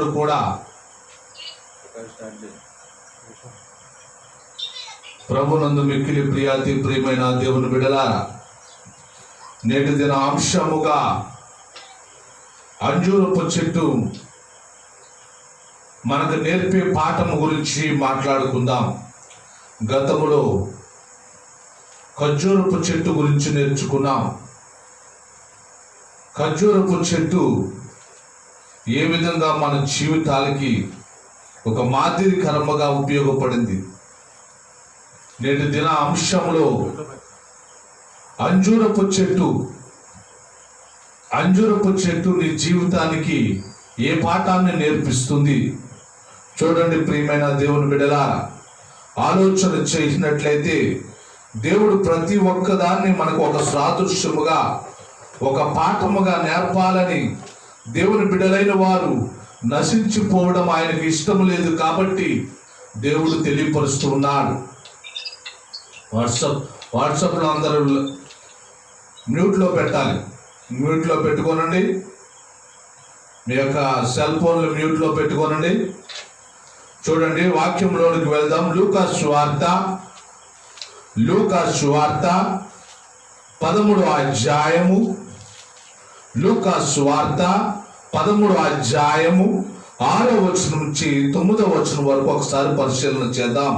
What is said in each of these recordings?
ఒక్కరు కూడా ప్రభునందు మిక్కిలి ప్రియాతి ప్రియమైన దేవుని బిడ్డలారా, నేటి దిన అంశముగా అంజూరపు చెట్టు మనకు నేర్పే పాఠము గురించి మాట్లాడుకుందాం. గతములో ఖర్జూరపు చెట్టు గురించి నేర్చుకున్నాం. ఖర్జూరపు చెట్టు ఏ విధంగా మన జీవితాలకి ఒక మాదిరికరముగా ఉపయోగపడింది. నేటి దిన అంశంలో అంజూరపు చెట్టు నీ జీవితానికి ఏ పాఠాన్ని నేర్పిస్తుంది? చూడండి ప్రియమైన దేవుని బిడ్డలారా, ఆలోచన చేసినట్లయితే దేవుడు ప్రతి ఒక్కదాన్ని మనకు ఒక సాదృశ్యముగా, ఒక పాఠముగా నేర్పాలని, దేవుని బిడ్డలైన వారు నశించిపోవడం ఆయనకి ఇష్టం లేదు కాబట్టి దేవుడు తెలియపరుస్తూ ఉన్నాడు. వాట్సాప్లో అందరూ మ్యూట్లో పెట్టాలి. మ్యూట్లో పెట్టుకోనండి, మీ యొక్క సెల్ ఫోన్లు మ్యూట్లో పెట్టుకోనండి. చూడండి, వాక్యంలోనికి వెళ్దాం. లూకా సువార్త 13వ అధ్యాయము. లూకా సువార్త 13వ అధ్యాయము 6వ వచనం నుంచి 9వ వచనం వరకు ఒకసారి పరిశీలన చేద్దాం.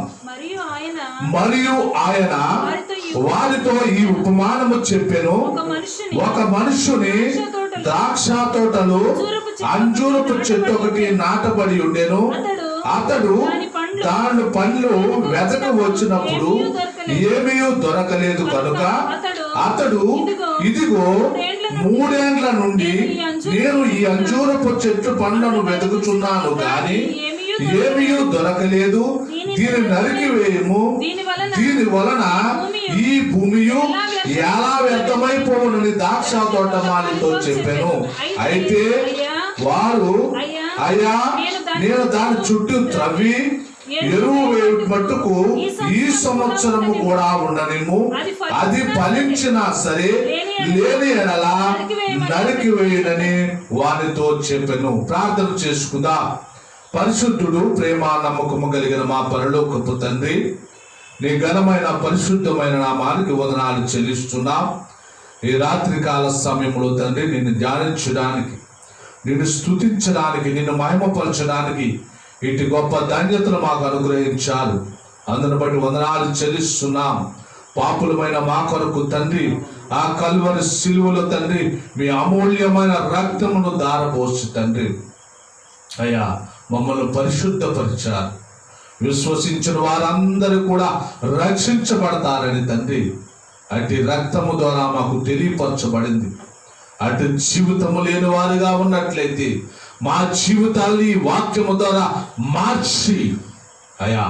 మరియు ఆయన వారితో ఈ ఉపమానము చెప్పెను. ఒక మనుషుని ద్రాక్ష తోటలో అంజూరపు చెట్టు ఒకటి నాటబడి ఉండెను. అతడు దాని పండ్లు వెతక వచ్చినప్పుడు ఏమీ దొరకలేదు కనుక అతడు, ఇదిగో 3 ఏండ్ల నుండి నేను ఈ అంజూరపు చెట్టు పండ్లను వెతుకుచున్నాను, కానీ ఏమీ దొరకలేదు. దీన్ని నరికివేయము, దీని వలన ఈ భూమియు ఎలా వ్యర్థమైపోవునని ద్రాక్ష తోటమాలితో చెప్పాను. అయితే వారు, అయ్యా, నేను దాని చుట్టూ త్రవ్వి ఎరువు మట్టుకు ఈ సంవత్సరము కూడా ఉండనిము, అది ఫలించినా సరే, లేని ఎడలా నరికివేయనని వారితో చెప్పాను. ప్రార్థన చేసుకుందా. పరిశుద్ధుడు, ప్రేమ, నమ్మకము కలిగిన మా పరలోకపు తండ్రి, నీ ఘనమైన పరిశుద్ధమైన నామానికి వందనాలు చెల్లిస్తున్నాం. ఈ రాత్రి కాల సమయంలో తండ్రి నిన్ను ధ్యానించడానికి, నిన్ను స్తుతించడానికి, నిన్ను మహిమపరచడానికి ఇటు గొప్ప ధన్యతలు మాకు అనుగ్రహించారు. అందును బట్టి వందనాలు చెల్లిస్తున్నాం. పాపులమైన మా కొరకు తండ్రి ఆ కల్వరి సిలువలో తండ్రి మీ అమూల్యమైన రక్తమును ధారపోసి తండ్రి అయ్యా మమ్మల్ని పరిశుద్ధపరిచారు. విశ్వసించిన వారందరూ కూడా రక్షించబడతారని తండ్రి అటు రక్తము ద్వారా మాకు తెలియపరచబడింది. అటు జీవితము లేని వారుగా ఉన్నట్లయితే మా జీవితాన్ని వాక్యము ద్వారా మార్చి అయ్యా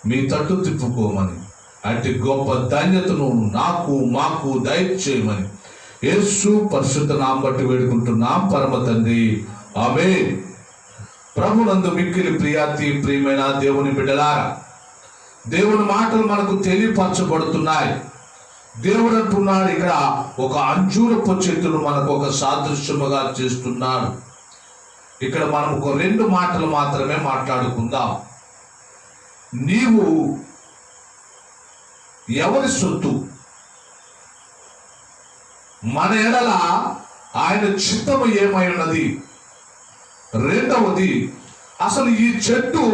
మీ తట్టు తిప్పుకోమని, అటు గొప్ప ధన్యతను మాకు దయచేయమని యేసు పరిశుద్ధ నామమున బట్టి వేడుకుంటున్నాం పరమ తండ్రి, ఆమేన్. ప్రభునందు మిక్కిలి ప్రియమైన దేవుని బిడ్డలారా, దేవుని మాటలు మనకు తెలియపరచబడుతున్నాయి. దేవుడు అంటున్నాడు, ఇక్కడ ఒక అంజూరపు చెట్టును మనకు ఒక సాదృశ్యముగా చేస్తున్నాడు. ఇక్కడ మనం ఒక 2 మాటలు మాత్రమే మాట్లాడుకుందాం. నీవు ఎవరి సొత్తు? మన ఎడల ఆయన చిత్తము ఏమై ఉన్నది? రెండవది, అసలు ఈ చెట్టు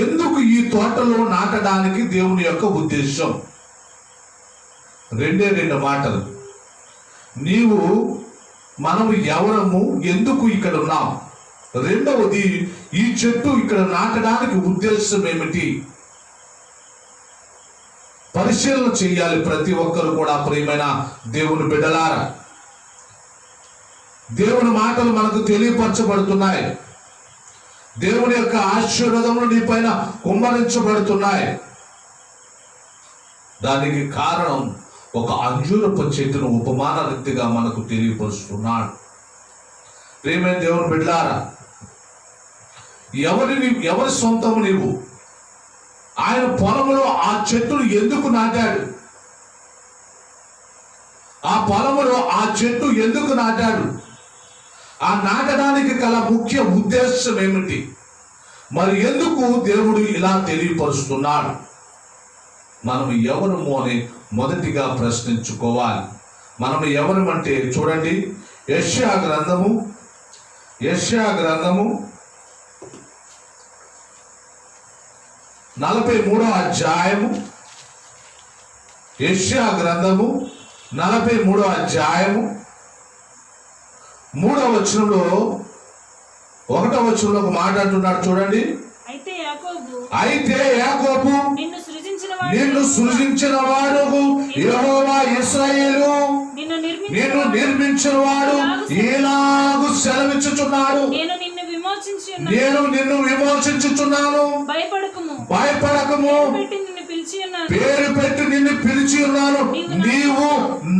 ఎందుకు ఈ తోటలో నాటడానికి దేవుని యొక్క ఉద్దేశం? 2 మాటలు. మనము ఎవరము, ఎందుకు ఇక్కడ ఉన్నాం? రెండవది, ఈ చెట్టు ఇక్కడ నాటడానికి ఉద్దేశం ఏమిటి? పరిశీలన చేయాలి ప్రతి ఒక్కరు కూడా. ప్రియమైన దేవుని బిడ్డలారా, దేవుని మాటలు మనకు తెలియపరచబడుతున్నాయి. దేవుని యొక్క ఆశీర్వాదములు నీ పైన కుమ్మరించబడుతున్నాయి. దానికి కారణం ఒక అంజూరపు చెట్టును ఉపమాన రీతిగా మనకు తెలియపరుస్తున్నాడు. ప్రియమైన దేవుని బిడ్డలారా, ఎవరి సొంతము నీవు? ఆయన పొలంలో ఆ చెట్టును ఎందుకు నాటాడు? ఆ పొలంలో ఆ చెట్టు ఎందుకు నాటాడు? ఆ నాటడానికి గల ముఖ్య ఉద్దేశం ఏమిటి? మరి ఎందుకు దేవుడు ఇలా తెలియపరుస్తున్నాడు? మనం ఎవరము అని మొదటిగా ప్రశ్నించుకోవాలి. మనం ఎవరమంటే చూడండి, యెషయా గ్రంథము 43వ అధ్యాయము, యెషయా గ్రంథము 43వ అధ్యాయము 3వ వచనంలో 1వ వచనంలో ఒక మాట అంటున్నాడు చూడండి. అయితే యాకోబు నిన్ను సృజించిన వాడు యెహోవా, ఇశ్రాయేలు నిన్ను నిర్మించిన వాడు ఇలాగు సెలవిచ్చుచున్నాడు, నేను నిన్ను విమోచించుచున్నాను, భయపడకము, పేరు పెట్టి నిన్ను పిలిచి ఉన్నాను, నీవు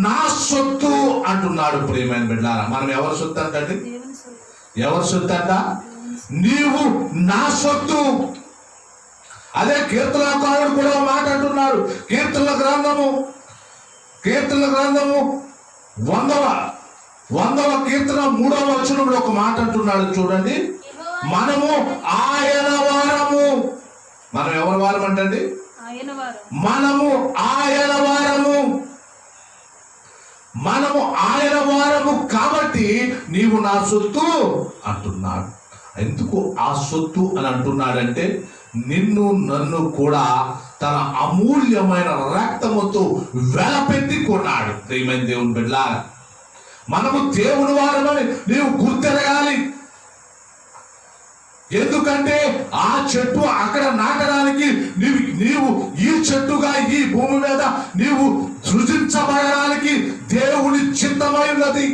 నా సొత్తు అంటున్నాడు. ప్రియమైన బిడ్డలారా, మనం ఎవరి సొత్తు అంటండి? ఎవరి సొత్తు అంట? నీవు నా సొత్తు. అదే కీర్తనకారుడు కూడా మాట అంటున్నాడు. కీర్తనల గ్రంథము 100వ కీర్తన 3వ వచనంలో ఒక మాట అంటున్నాడు చూడండి. మనము ఆయన వారము. మనం ఎవరి వారం అంటండి? మనము ఆయన వారము. మనము ఆయన వారము కాబట్టి నీవు నా సొత్తు అంటున్నాడు. ఎందుకు ఆ సొత్తు అని అంటున్నాడంటే, నిన్ను నన్ను కూడా తన అమూల్యమైన రక్తముతో వెలపెట్టి కొన్నాడు. ప్రియమైన దేవుని బిడ్డలారా, మనము దేవుని వారమని నీవు గుర్తెరగాలి. ఎందుకంటే ఆ చెట్టు అక్కడ నాటడానికి నీవు ఈ చెట్టుగా ఈ భూమి మీద నీవు సృజించబడడానికి దేవుని చిత్తమై ఉన్నది.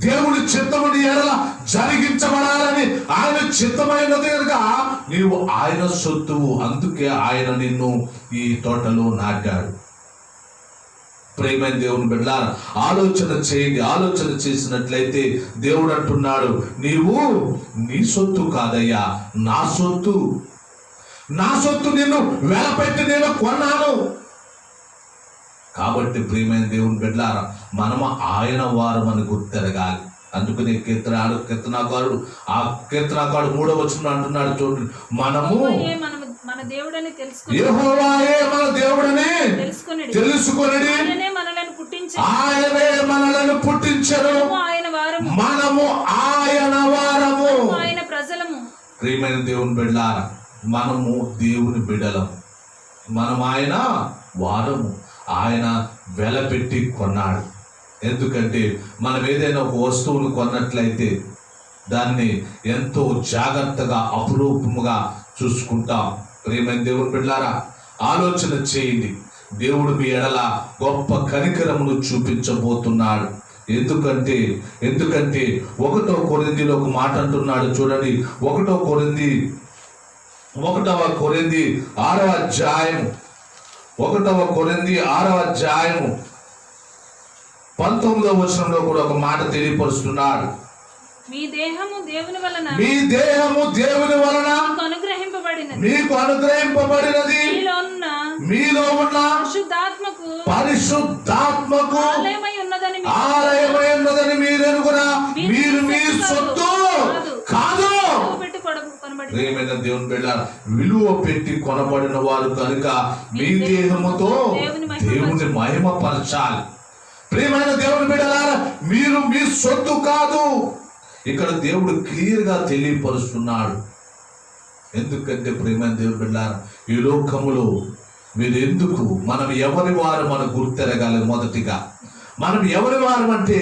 దేవుని చిత్తముని ఎడల జరిగించబడాలని ఆయన చిత్తమైనది కనుక నీవు ఆయన సొత్తువు. అందుకే ఆయన నిన్ను ఈ తోటలో నాటాడు. ప్రియమైన దేవుని బిడ్డలారా, ఆలోచన చేయండి. ఆలోచన చేసినట్లయితే దేవుడు అంటున్నాడు, నీవు నీ సొత్తు కాదయ్యా, నా సొత్తు. నా సొత్తు నిన్ను వెలపెట్టి నేను కొన్నాను. కాబట్టి ప్రియమైన దేవుని బిడ్డలారా, మనము ఆయన వారమని గుర్తెరగాలి. అందుకనే కీర్తనాకారుడు 3వ వచనం అంటున్నాడు చూడండి, మనము యెహోవాయే మన దేవుడని తెలుసుకొనిడి, ఆయనే మనలను పుట్టించెను, మనము ఆయన వారము. ప్రియమైన దేవుని బిడ్డలారా, మనము దేవుని బిడ్డలం, మనం ఆయన వారము. ఆయన వెలపెట్టి కొన్నాడు. ఎందుకంటే మనం ఏదైనా ఒక వస్తువును కొన్నట్లయితే దాన్ని ఎంతో జాగ్రత్తగా అపురూపముగా చూసుకుంటాం. ప్రియమైన దేవుని బిడ్డలారా, ఆలోచన చేయండి. దేవుడు మీ ఎడల గొప్ప కనికరమును చూపించబోతున్నాడు. ఎందుకంటే 1వ కొరింథీలో ఒక మాట అంటున్నాడు చూడండి. 1వ కొరింథీ 6వ అధ్యాయము 19వ వచనంలో కూడా ఒక మాట తెలియపరుస్తున్నాడు. మీ దేహము దేవుని వలన మీకు అనుగ్రహింపబడినది, మీలో ఉన్న పరిశుద్ధాత్మకు ఆలయమై ఉన్నదని మీరు ఎరుగురా. మీరు మీ సొత్తు కాదు. ప్రియమైన దేవుని బిడ్డలారా, విలువ పెట్టి కొనబడిన వారు కనుక మీ దేహముతో దేవుని మహిమపరచాలి. ప్రియమైన దేవుని బిడ్డలారా, మీరు మీ సొత్తు కాదు. ఇక్కడ దేవుడు క్లియర్ గా తెలియపరుస్తున్నాడు. ఎందుకంటే ప్రియమైన దేవుని బిడ్డలారా, ఈ లోకములో మనం ఎవరి వారు మనం గుర్తెరగాలి. మొదటిగా మనం ఎవరి వారం అంటే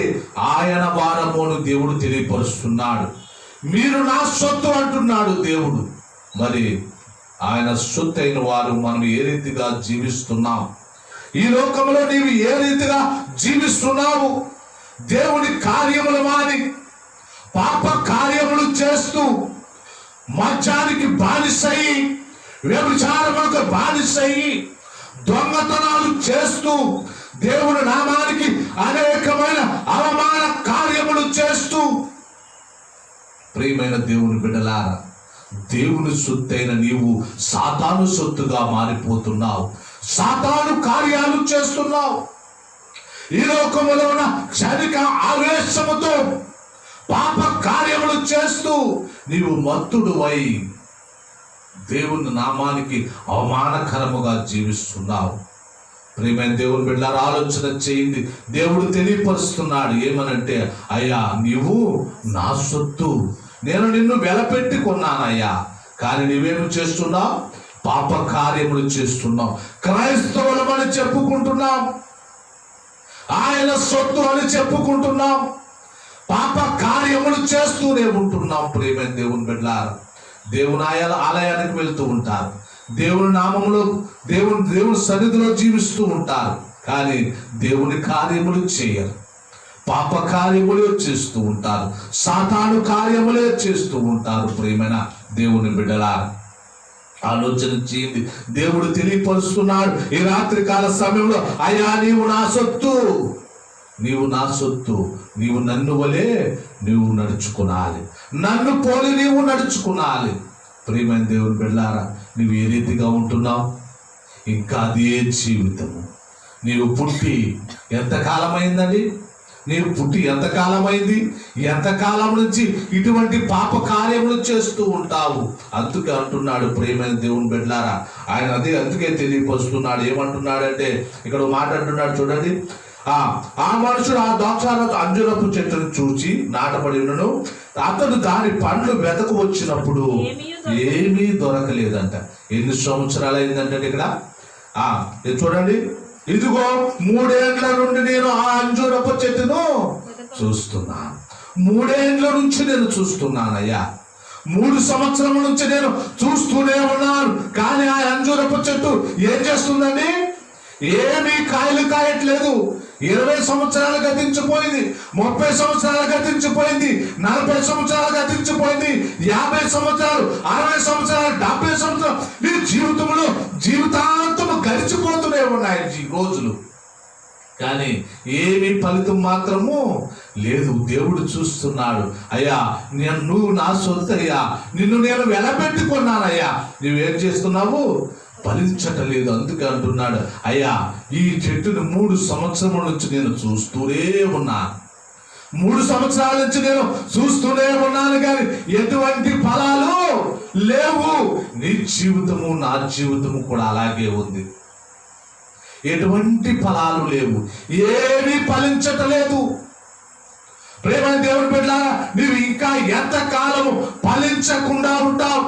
ఆయన వారమును దేవుడు తెలియపరుస్తున్నాడు. మీరు నా సొత్తు అంటున్నాడు దేవుడు. మరి ఆయన సొత్తు అయిన వారు మనం ఏ రీతిగా జీవిస్తున్నాం? ఈ లోకంలో నీవు ఏ రీతిగా జీవిస్తున్నావు? దేవుని కార్యములు మాని పాప కార్యములు చేస్తూ మద్యానికి బానిసయి, వ్యభిచారములకు బానిసయి, దొంగతనాలు చేస్తూ, దేవుని నామానికి అనేకమైన అవమాన కార్యములు చేస్తూ, ప్రియమైన దేవుని బిడ్డలారా, దేవుని సొత్తైన నీవు సాతాను సొత్తుగా మారిపోతున్నావు. సాతాను కార్యాలు చేస్తున్నావు. ఈ లోకములో ఉన్న క్షణిక ఆవేశముతో పాప కార్యములు చేస్తూ నీవు మత్తుడువై దేవుని నామానికి అవమానకరముగా జీవిస్తున్నావు. ప్రియమైన దేవుని బిడ్డలారా, ఆలోచన చేయండి. దేవుడు తెలియపరుస్తున్నాడు ఏమనంటే, అయ్యా నీవు నా సొత్తు, నేను నిన్ను వెలపెట్టి కొన్నానయ్యా, కానీ నీవేమి చేస్తున్నావు? పాప కార్యములు చేస్తున్నావు. క్రైస్తవులమని చెప్పుకుంటున్నాం, ఆయన సొత్తు అని చెప్పుకుంటున్నాం, పాప కార్యములు చేస్తూనే ఉంటున్నాం. ప్రియమైన దేవుని బిడ్డలారా, దేవుని ఆలయానికి వెళ్తూ ఉంటారు, దేవుని నామములో దేవుని సన్నిధిలో జీవిస్తూ ఉంటారు, కానీ దేవుని కార్యములు చేయరు, పాప కార్యములే చేస్తూ ఉంటారు, సాతాను కార్యములే చేస్తూ ఉంటారు. ప్రియమైన దేవుని బిడ్డలారా, ఆలోచన చేయండి. దేవుడు తెలియపరుస్తున్నాడు ఈ రాత్రి కాల సమయంలో, అయ్యా నీవు నా సొత్తు, నీవు నా సొత్తు, నీవు నన్ను వలే నీవు నడుచుకునాలి, నన్ను పోలి నీవు నడుచుకునాలి. ప్రియమైన దేవుని బిడ్డలారా, నీవు ఏ రీతిగా ఉంటున్నావు? ఇంకా అదే జీవితము. నీవు పుట్టి ఎంతకాలమైందండి? నీవు పుట్టి ఎంతకాలమైంది? ఎంతకాలం నుంచి ఇటువంటి పాప కార్యములు చేస్తూ ఉంటావు? అందుకే అంటున్నాడు ప్రియమైన దేవుని బిడ్డలారా, ఆయన అందుకే తెలియపరుస్తున్నాడు. ఏమంటున్నాడంటే, ఇక్కడ మాట అంటున్నాడు చూడండి, ఆ మనుషుడు ఆ ద్రాక్షారస అంజూరపు చెట్టును చూచి నాటబడి ఉన్నను, అతడు దాని పండ్లు వెతకు వచ్చినప్పుడు ఏమీ దొరకలేదంట. ఎన్ని సంవత్సరాలు అయిందంటే ఇక్కడ ఇది చూడండి, ఇదిగో 3 ఏండ్ల నుండి నేను ఆ అంజూరపు చెట్టును చూస్తున్నాను. 3 ఏండ్ల నుంచి నేను చూస్తున్నానయ్యా, 3 సంవత్సరాల నుంచి నేను చూస్తూనే ఉన్నాను, కానీ ఆ అంజూరపు చెట్టు ఏం చేస్తుందండి? ఏమీ కాయలు కాయట్లేదు. 20 సంవత్సరాలు గతించిపోయింది, 30 సంవత్సరాలు గతించిపోయింది, 40 సంవత్సరాలు గతించిపోయింది, 50 సంవత్సరాలు, 60 సంవత్సరాలు, 70 సంవత్సరాలు, నీ జీవితంలో జీవితాంతము గడిచిపోతూనే ఉన్నాయి రోజులు, కానీ ఏమీ ఫలితం మాత్రము లేదు. దేవుడు చూస్తున్నాడు, అయ్యా నువ్వు నా సొత్తు అయ్యా, నిన్ను నేను వెలపెట్టుకున్నానయ్యా, నువ్వేం చేస్తున్నావు? ఫలించటలేదు. అందుకే అంటున్నాడు, అయ్యా ఈ చెట్టును 3 సంవత్సరముల నుంచి నేను చూస్తూనే ఉన్నాను, 3 సంవత్సరాల నుంచి నేను చూస్తూనే ఉన్నాను, కానీ ఎటువంటి ఫలాలు లేవు. నీ జీవితము నా జీవితము కూడా అలాగే ఉంది, ఎటువంటి ఫలాలు లేవు, ఏమీ ఫలించటలేదు. ప్రేమ దేవుని బిడ్డలారా, నీవు ఇంకా ఎంతకాలము ఫలించకుండా ఉంటావు?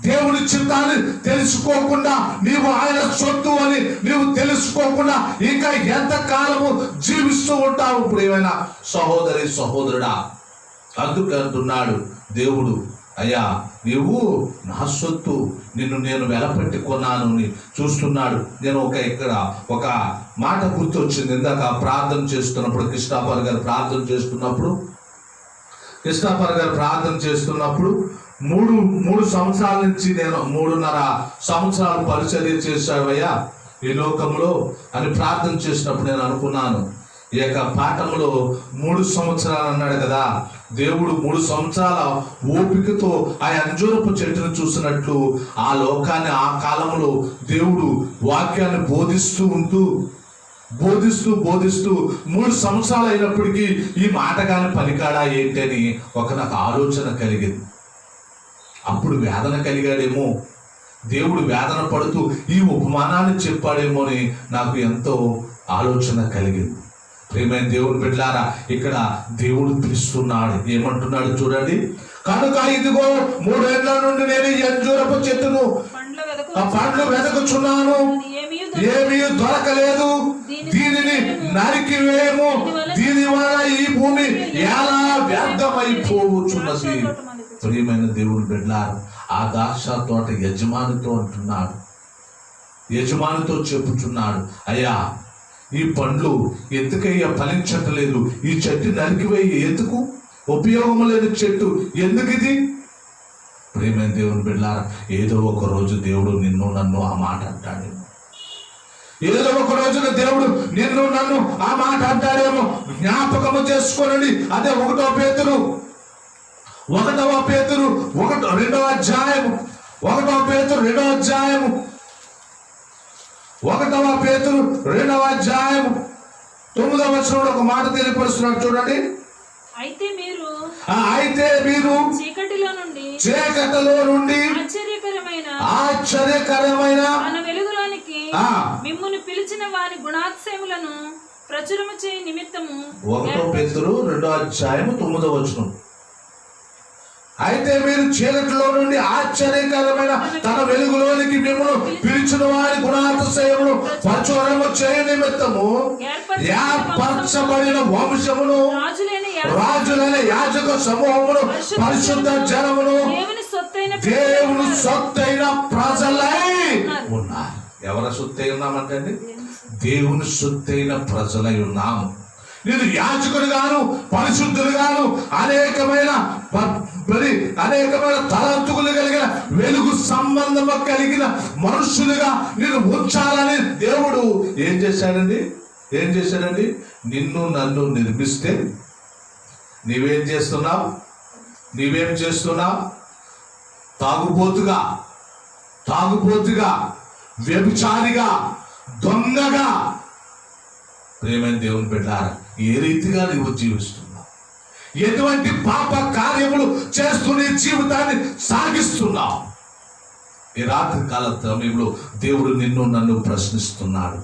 దేవుని చిత్తాన్ని తెలుసుకోకుండా, నీవు ఆయన సొత్తు అని నీవు తెలుసుకోకుండా ఇంకా ఎంతకాలము జీవిస్తూ ఉంటావు? ప్రియమైన సహోదరి సహోదరుడా, అందుకు అంటున్నాడు దేవుడు, అయ్యా నీవు నా సొత్తు, నిన్ను నేను వెలపెట్టుకున్నాను అని చూస్తున్నాడు. నేను ఇక్కడ ఒక మాట గుర్తొచ్చింది. ఇందాక ప్రార్థన చేస్తున్నప్పుడు కృష్ణాపర్ గారు ప్రార్థన చేస్తున్నప్పుడు 3 సంవత్సరాల నుంచి నేను 3.5 సంవత్సరాలు పరిచర్య చేశావయ్యా ఈ లోకంలో అని ప్రార్థన చేసినప్పుడు నేను అనుకున్నాను, ఈ యొక్క పాఠంలో 3 సంవత్సరాలు అన్నాడు కదా, దేవుడు 3 సంవత్సరాల ఓపికతో ఆ అంజూరపు చెట్టును చూసినట్లు ఆ లోకాన్ని ఆ కాలంలో దేవుడు వాక్యాన్ని బోధిస్తూ 3 సంవత్సరాలు అయినప్పటికీ ఈ మాట కానీ పలికాడా ఏంటని నాకు ఆలోచన కలిగింది. అప్పుడు వేదన కలిగాడేమో, దేవుడు వేదన పడుతూ ఈ ఉపమానాన్ని చెప్పాడేమో అని నాకు ఎంతో ఆలోచన కలిగింది. ప్రియమైన దేవుని బిడ్డలారా, ఇక్కడ దేవుడు పిలుస్తున్నాడు. ఏమంటున్నాడు చూడండి, కనుక ఇదిగో 3 ఏళ్ల నుండి నేను ఈ అంజూరపు చెట్టును పండ్లు వెతకుచున్నాను, ఏమీ దొరకలేదు, దీనిని నరికివేయము, దీని వల్ల ఈ భూమి ఎలా వ్యర్థమైపోవచ్చున్నది. ప్రియమైన దేవుని బిడ్డలారా, ఆ ద్రాక్ష తోట యజమానితో చెప్పుచున్నాడు, అయ్యా ఈ పండ్లు ఎందుకయ్యా ఫలించట్లేదు, ఈ చెట్టు నరికివేయి, ఎందుకు? ఉపయోగం లేని చెట్టు ఎందుకు ఇది? ప్రియమైన దేవుని బిడ్డలారా, ఏదో ఒక రోజు దేవుడు నిన్ను నన్ను ఆ మాట అంటాడేమో, ఏదో ఒక రోజున దేవుడు నిన్ను నన్ను ఆ మాట అంటాడేమో. జ్ఞాపకము చేసుకోనండి. అదే 1 పేతురు 2వ అధ్యాయము 1 పేతురు 2వ అధ్యాయము 9వ వచనంలో ఒక మాట తెలియపరుస్తున్నాడు చూడండి. అయితే మీరు చీకటిలో నుండి ఆశ్చర్యకరమైన తన వెలుగులోనికి మిమ్మును పిలిచిన వారి గుణాతిశయములను ప్రచురము చేయ నిమిత్తము 1 పేతురు 2:9. అయితే మీరు చీకటిలో నుండి ఆశ్చర్యకరమైన తన వెలుగులోనికి మిమ్మల్ని పిలిచిన వారి గుణాతిశయమును ప్రచురము చేయ నిమిత్తము ఏర్పరచబడిన వంశమును, రాజులైన యాజక సమూహమును, పరిశుద్ధ జనమును, దేవుని సొత్తైన ప్రజలై ఉన్నారు. ఎవరి సొత్తై ఉన్నామంటే అండి? దేవుని సొత్తైన ప్రజలై ఉన్నాము. నేను యాజకుడుగాను, పరిశుద్ధులుగాను, అనేకమైన తలంతులు కలిగిన వెలుగు సంబంధము కలిగిన మనుషులుగా నేను ఉంచాలని దేవుడు ఏం చేశాడండి? నిన్ను నన్ను నిర్మిస్తే నీవేం చేస్తున్నావు? తాగుబోతుగా, వ్యభిచారిగా, దొంగగా. ప్రేమైన దేవుని బిడ్డలారా, ఏ రీతిగా నీవు జీవిస్తున్నావు? ఎటువంటి పాప కార్యములు చేస్తూ నీ జీవితాన్ని సాగిస్తున్నావు? ఈ రాత్రి కాల సమయంలో దేవుడు నిన్ను నన్ను ప్రశ్నిస్తున్నాడు.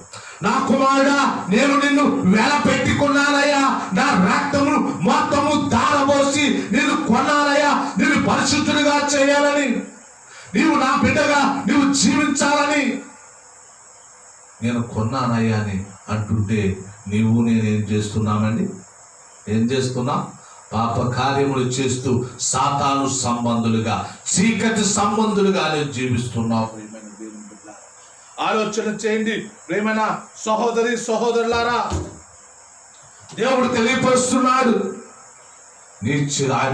నా కుమారుడా, నేను నిన్ను వెలపెట్టుకున్నానయ్యా. నా రక్తమును మొత్తము ధారపోసి నిన్ను కొన్నానయ్యా. నిన్ను పరిశుద్ధుడిగా చేయాలని, నీవు నా బిడ్డగా నీవు జీవించాలని నేను కొన్నానయ్యా అని అంటుంటే నీవు నేనేం చేస్తున్నామండి? ఏం చేస్తున్నా? పాప కార్యములు చేస్తూ సాతాను సంబంధులుగా, చీకటి సంబంధులుగా నేను జీవిస్తున్నావు. ప్రియమైన దేవుని బిడ్డలారా, ఆలోచన చేయండి. ప్రియమైన సహోదరులారా, దేవుడు తెలియపరుస్తున్నాడు,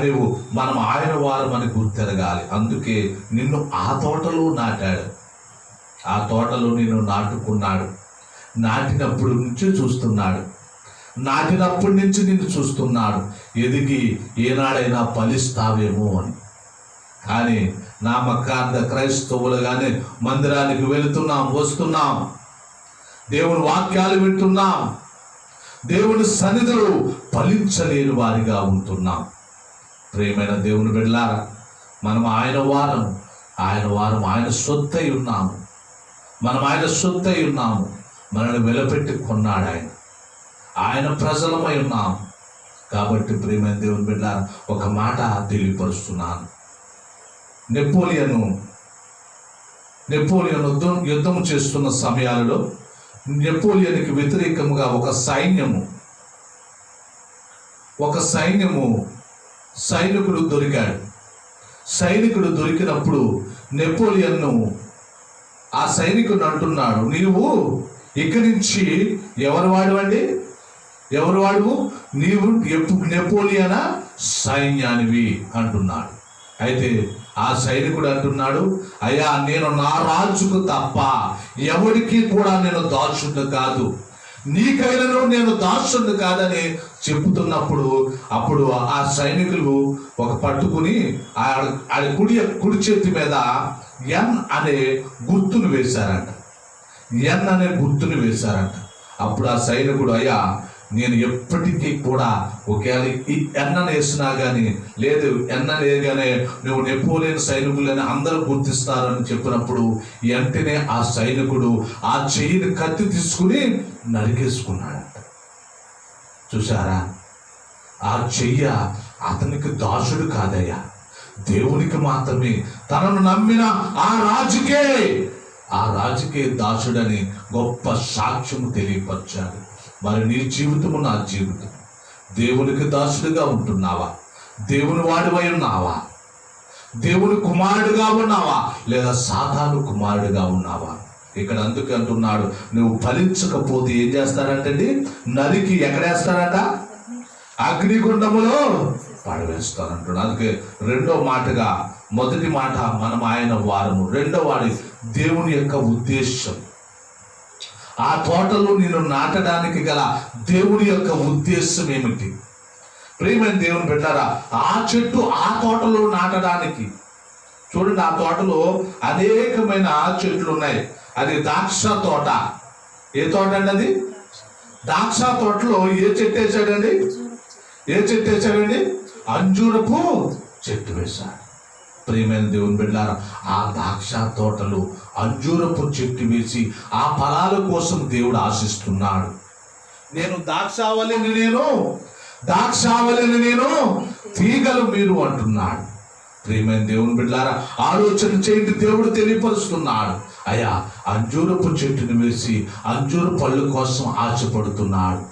నీవు మనం ఆయన వారం అని గుర్తెరగాలి. అందుకే నిన్ను ఆ తోటలో నాటాడు, ఆ తోటలో నిన్ను నాటుకున్నాడు. నాటినప్పుడు నుంచి చూస్తున్నాడు, నాటినప్పటి నుంచి నిన్ను చూస్తున్నాడు, ఎదిగి ఏనాడైనా ఫలిస్తావేమో అని. కానీ నామకార్థ క్రైస్తవులుగానే మందిరానికి వెళుతున్నాం, వస్తున్నాం, దేవుని వాక్యాలు వింటున్నాం, దేవుని సన్నిధిలో ఫలించలేని వారిగా ఉంటున్నాం. ప్రియమైన దేవుని బిడ్డలారా, మనం ఆయన వారం ఆయన సొత్తై ఉన్నాము. మనం ఆయన సొత్తై ఉన్నాము. మనల్ని వెలపెట్టి కొన్నాడు ఆయన ప్రజలమై ఉన్నాము. కాబట్టి ప్రియమైన దేవుని బిడ్డలారా, ఒక మాట తెలియపరుస్తున్నాను. నెపోలియన్ యుద్ధం చేస్తున్న సమయాలలో నెపోలియన్కి వ్యతిరేకంగా ఒక సైనికుడు దొరికాడు. సైనికుడు దొరికినప్పుడు నెపోలియన్ను ఆ సైనికుడు అంటున్నాడు, నీవు ఇక్కడి నుంచి ఎవరు వాడువు? నీవు నెపోలియనా సైన్యానివి అంటున్నాడు. అయితే ఆ సైనికుడు అంటున్నాడు, అయ్యా, నేను నా రాజుకు తప్ప ఎవరికి కూడా నేను దాసుడు కాదు, నీకైనను నేను దాసుడు కాదని చెబుతున్నప్పుడు అప్పుడు ఆ సైనికులు ఒక పట్టుకుని ఆ కుడి చేతి మీద ఎన్ అనే గుర్తును వేశారంట. అప్పుడు ఆ సైనికుడు, అయ్యా, నేను ఎప్పటికీ కూడా ఒకవేళ ఈ ఎన్నను వేసినా కానీ లేదు, ఎన్ననేగానే నువ్వు నెపోలియన్ సైనికులని అందరూ గుర్తిస్తారని చెప్పినప్పుడు వెంటనే ఆ సైనికుడు ఆ చెయ్యిని కత్తి తీసుకుని నరికేసుకున్నాడంట. చూసారా? ఆ చెయ్య అతనికి దాసుడు కాదయ్యా, దేవునికి మాత్రమే, తనను నమ్మిన ఆ రాజుకే దాసుడని గొప్ప సాక్ష్యము తెలియపరిచాడు. మరి నీ జీవితము, నా జీవితం దేవునికి దాసుడిగా ఉంటున్నావా? దేవుని వాడివై ఉన్నావా? దేవుని కుమారుడుగా ఉన్నావా? లేదా సాతాను కుమారుడుగా ఉన్నావా? ఇక్కడ అందుకే అంటున్నాడు, నువ్వు ఫలించకపోతే ఏం చేస్తారంటండి? నరికి ఎక్కడేస్తారంట? అగ్నిగుండములో పడవేస్తారంటున్నాడు. అందుకే రెండో మాటగా, మొదటి మాట మనం ఆయన వారము, రెండో వాడి దేవుని యొక్క ఉద్దేశం. ఆ తోటలో నేను నాటడానికి గల దేవుని యొక్క ఉద్దేశం ఏమిటి? ప్రియమైన దేవుని బిడ్డారా, ఆ చెట్టు ఆ తోటలో నాటడానికి, చూడండి, ఆ తోటలో అనేకమైన చెట్లు ఉన్నాయి. అది ద్రాక్ష తోట. ఏ తోట అండి అది? ద్రాక్ష తోటలో ఏ చెట్టు వేసాడండి? ఏ చెట్టు వేశాడండి? అంజూరపు చెట్టు వేశాడు. ప్రియమైన దేవుని బిడ్డలారా, ఆ ద్రాక్ష తోటలు అంజూరపు చెట్టు వేసి ఆ ఫలాల కోసం దేవుడు ఆశిస్తున్నాడు. నేను ద్రాక్షావళిని నేను తీగలు మీరు అంటున్నాడు. ప్రియమైన దేవుని బిడ్డలారా, ఆలోచన చేయండి. దేవుడు తెలియపరుస్తున్నాడు. అయ్యా, అంజూరపు చెట్టుని వేసి అంజూరు పళ్ళు కోసం ఆశపడుతున్నాడు.